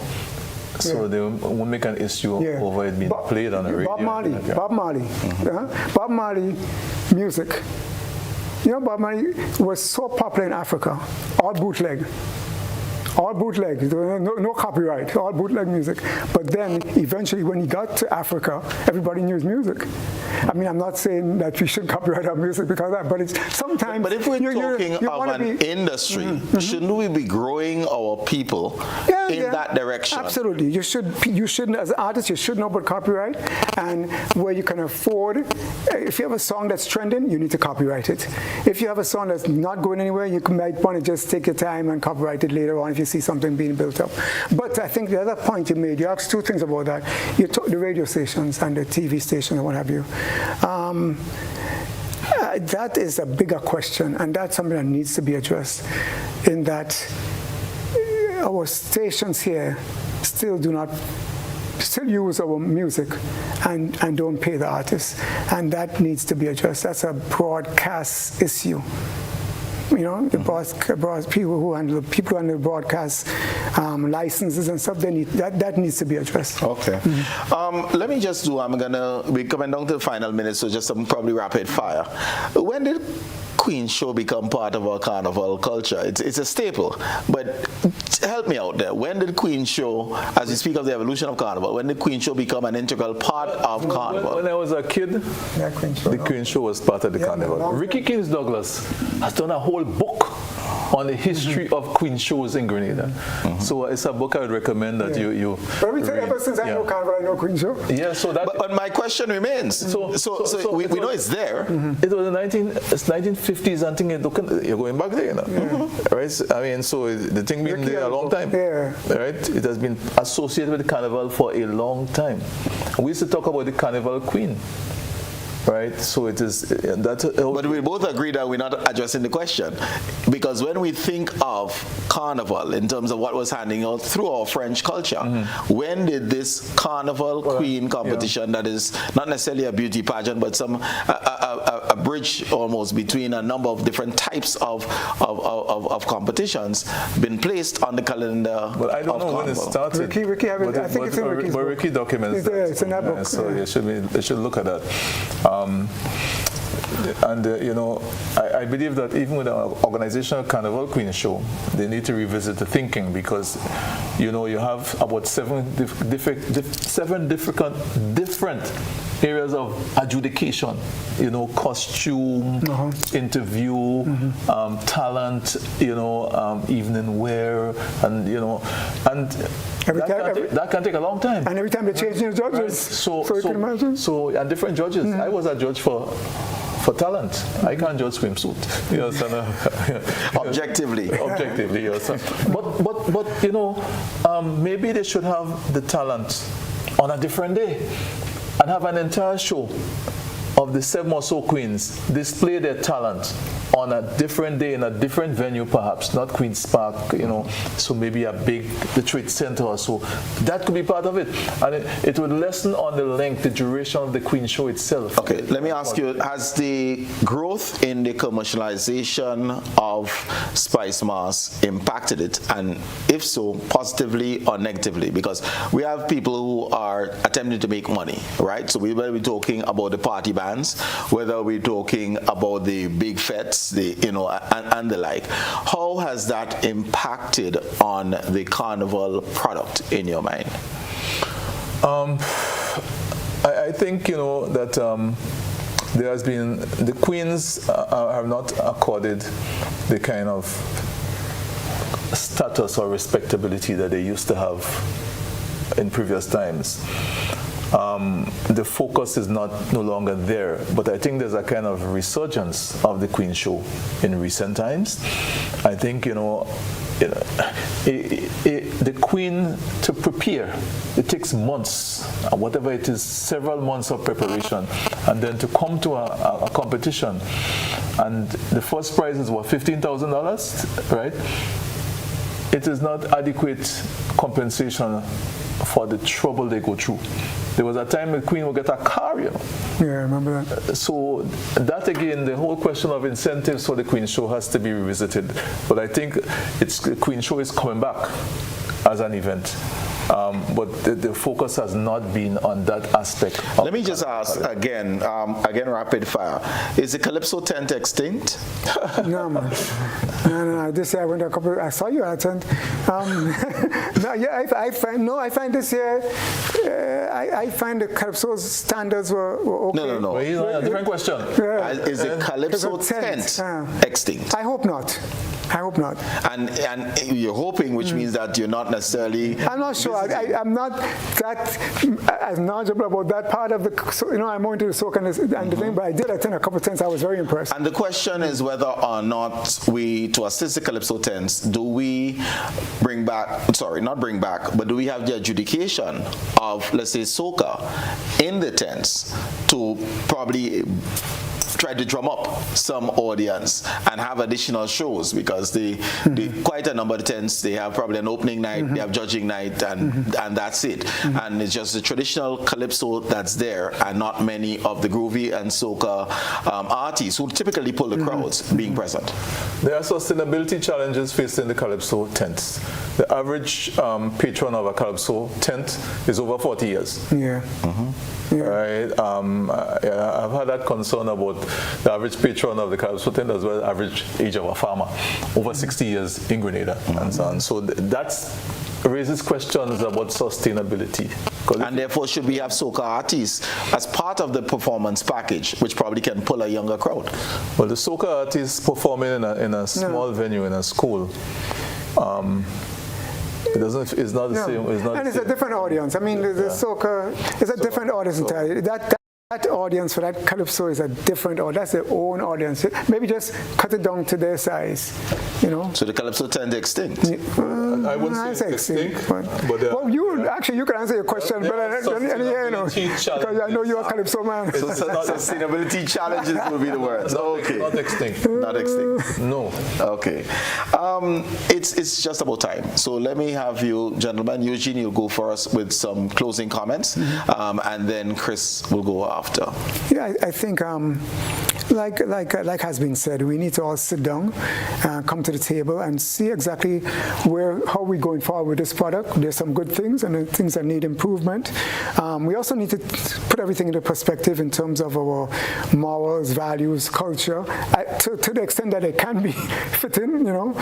So they won't make an issue over it being played on the radio. Bob Marley music. You know, Bob Marley was so popular in Africa, all bootleg. All bootleg, no copyright, all bootleg music. But then, eventually, when he got to Africa, everybody knew his music. I mean, I'm not saying that we should copyright our music because of that, but it's sometimes... But if we're talking of an industry, shouldn't we be growing our people in that direction? Absolutely. You should, as an artist, you should know about copyright, and where you can afford... If you have a song that's trending, you need to copyright it. If you have a song that's not going anywhere, you might want to just take your time and copyright it later on if you see something being built up. But I think the other point you made, you asked two things about that. You talked the radio stations and the TV stations and what have you. That is a bigger question, and that's something that needs to be addressed, in that our stations here still use our music and don't pay the artists, and that needs to be addressed. That's a broadcast issue. You know, the people who handle broadcast licenses and stuff, that needs to be addressed. Okay. Let me just do, we're coming down to the final minute, so just some probably rapid fire. When did Queen Show become part of our carnival culture? It's a staple, but help me out there. When did Queen Show, as we speak of the evolution of carnival, when did Queen Show become an integral part of carnival? When I was a kid, the Queen Show was part of the carnival. Ricky Kings Douglas has done a whole book on the history of Queen Shows in Grenada. So it's a book I would recommend that you read. Ever since I know carnival, I know Queen Show. Yeah, so that... But my question remains. So we know it's there. It was the 1950s, I think you're going back there, you know. Right? I mean, so the thing been there a long time. Right? It has been associated with the carnival for a long time. We used to talk about the carnival queen. Right, so it is that. But we both agree that we're not addressing the question, because when we think of carnival in terms of what was handing out through our French culture, when did this carnival queen competition, that is not necessarily a beauty pageant, but a bridge almost between a number of different types of competitions, been placed on the calendar? But I don't know carnival. when it started. Ricky, I think it's in Ricky's book. But Ricky documents it's in that book. So they should look at that. You know, I believe that even with our organizational Carnival Queen Show, they need to revisit the thinking, because, you know, you have about seven different areas of adjudication. You know, costume, interview, talent, you know, evening wear, and you know, and that can take a long time. And every time they change new judges, right? So you can imagine. So and different judges. I was a judge for talent. I can't judge swimsuit. You know, objectively. Objectively, yes. But you know, maybe they should have the talent on a different day and have an entire show of the 7 or so queens display their talent on a different day in a different venue, perhaps not Queen's Park, you know, so maybe the Trade Center or so. That could be part of it, and it would lessen on the length, the duration of the Queen Show itself. Okay, let me ask you: has the growth in the commercialization of Spice Mass impacted it, and if so, positively or negatively? Because we have people who are attempting to make money, right? So we will be talking about the party bands, whether we're talking about the big fetes, and the like. How has that impacted on the carnival product in your mind? I think, you know, that there has been, the queens have not accorded the kind of status or respectability that they used to have in previous times. The focus is no longer there, but I think there's a kind of resurgence of the Queen Show in recent times. I think, the Queen, to prepare, it takes months, whatever it is, several months of preparation, and then to come to a competition and the first prize is what, $15,000, right? It is not adequate compensation for the trouble they go through. There was a time the Queen would get a car, you know. Yeah, I remember that. So that again, the whole question of incentives for the Queen Show has to be revisited. But I think the Queen Show is coming back as an event. But the focus has not been on that aspect. Let me just ask again, rapid fire. Is the Calypso tent extinct? No, man. No. This year I went a couple. I saw you at tent. No, yeah, I find this year. I find the Calypso standards were okay. No. Well, he's on a different question. Yeah. Is the Calypso tent extinct? I hope not. And you're hoping, which means that you're not necessarily. I'm not sure. I'm not that as knowledgeable about that part of the. I'm more into the soca and the thing, but I did attend a couple of tents. I was very impressed. And the question is whether or not we, to assist the Calypso tents, do we bring back? Sorry, not bring back, but do we have the adjudication of, let's say, soca in the tents to probably try to drum up some audience and have additional shows, because the quite a number of tents, they have probably an opening night, they have judging night, and that's it. And it's just the traditional Calypso that's there, and not many of the groovy and soca artists who typically pull the crowds being present. There are sustainability challenges facing the Calypso tents. The average patron of a Calypso tent is over 40 years. Yeah. Yeah. Right. I've had that concern about the average patron of the Calypso tent as well as average age of a farmer, over 60 years in Grenada and so on. So that raises questions about sustainability. And therefore, should we have soca artists as part of the performance package, which probably can pull a younger crowd? Well, the soca artists performing in a small venue in a school. It's not the same. It's a different audience. I mean, the soca is a different audience entirely. That audience for that Calypso is a different audience. That's their own audience. Maybe just cut it down to their size, you know. So the Calypso tend to extinct. I wouldn't say extinct. Well, you can answer your question better than you know, because I know you're a Calypso man. So sustainability challenges will be the words. Okay. Not extinct. Not extinct. No. Okay. It's just about time. So let me have you, gentlemen. Eugene, you'll go for us with some closing comments, and then Chris will go after. Yeah, I think like has been said, we need to all sit down, come to the table, and see exactly how we're going forward with this product. There's some good things and things that need improvement. We also need to put everything into perspective in terms of our morals, values, culture, to the extent that it can be fit in, you know,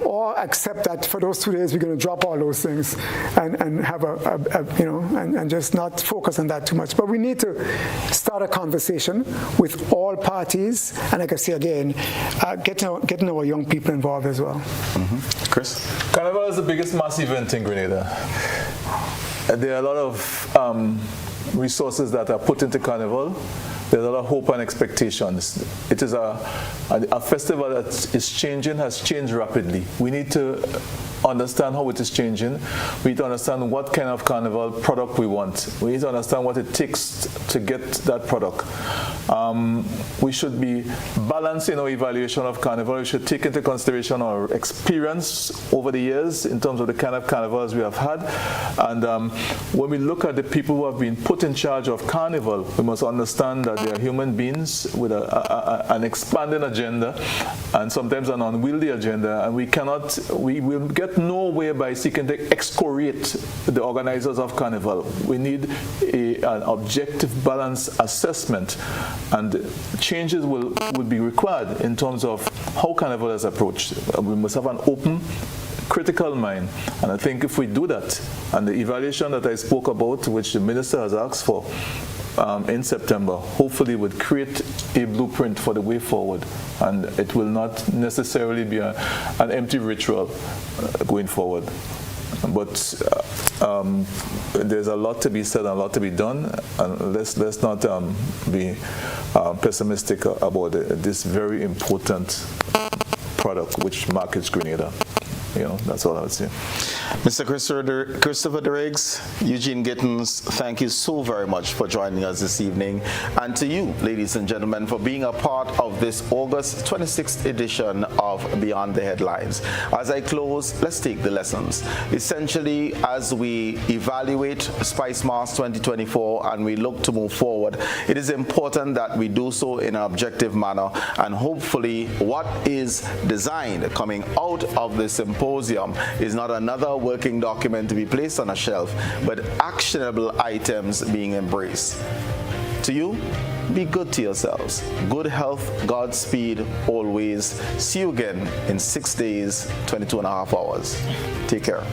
or accept that for those 2 days we're going to drop all those things and have and just not focus on that too much. But we need to start a conversation with all parties, and like I say again, getting our young people involved as well. Chris? Carnival is the biggest mass event in Grenada. There are a lot of resources that are put into Carnival. There's a lot of hope and expectations. It is a festival that is changing, has changed rapidly. We need to understand how it is changing. We need to understand what kind of Carnival product we want. We need to understand what it takes to get that product. We should be balanced in our evaluation of Carnival. We should take into consideration our experience over the years in terms of the kind of Carnivals we have had. And when we look at the people who have been put in charge of Carnival, we must understand that they are human beings with an expanding agenda and sometimes an unwieldy agenda, and we will get nowhere by seeking to excoriate the organizers of Carnival. We need an objective, balanced assessment, and changes would be required in terms of how Carnival is approached. We must have an open, critical mind, and I think if we do that, and the evaluation that I spoke about, which the minister has asked for in September, hopefully would create a blueprint for the way forward, and it will not necessarily be an empty ritual going forward. But there's a lot to be said and a lot to be done, and let's not be pessimistic about this very important product which markets Grenada. You know, that's all I would say. Mr. Christopher Driggs, Eugene Gittins, thank you so very much for joining us this evening. And to you, ladies and gentlemen, for being a part of this August 26th edition of Beyond the Headlines. As I close, let's take the lessons. Essentially, as we evaluate Spice Mass 2024 and we look to move forward, it is important that we do so in an objective manner, and hopefully what is designed coming out of the symposium is not another working document to be placed on a shelf, but actionable items being embraced. To you, be good to yourselves. Good health, Godspeed, always. See you again in 6 days, 22 and a half hours. Take care.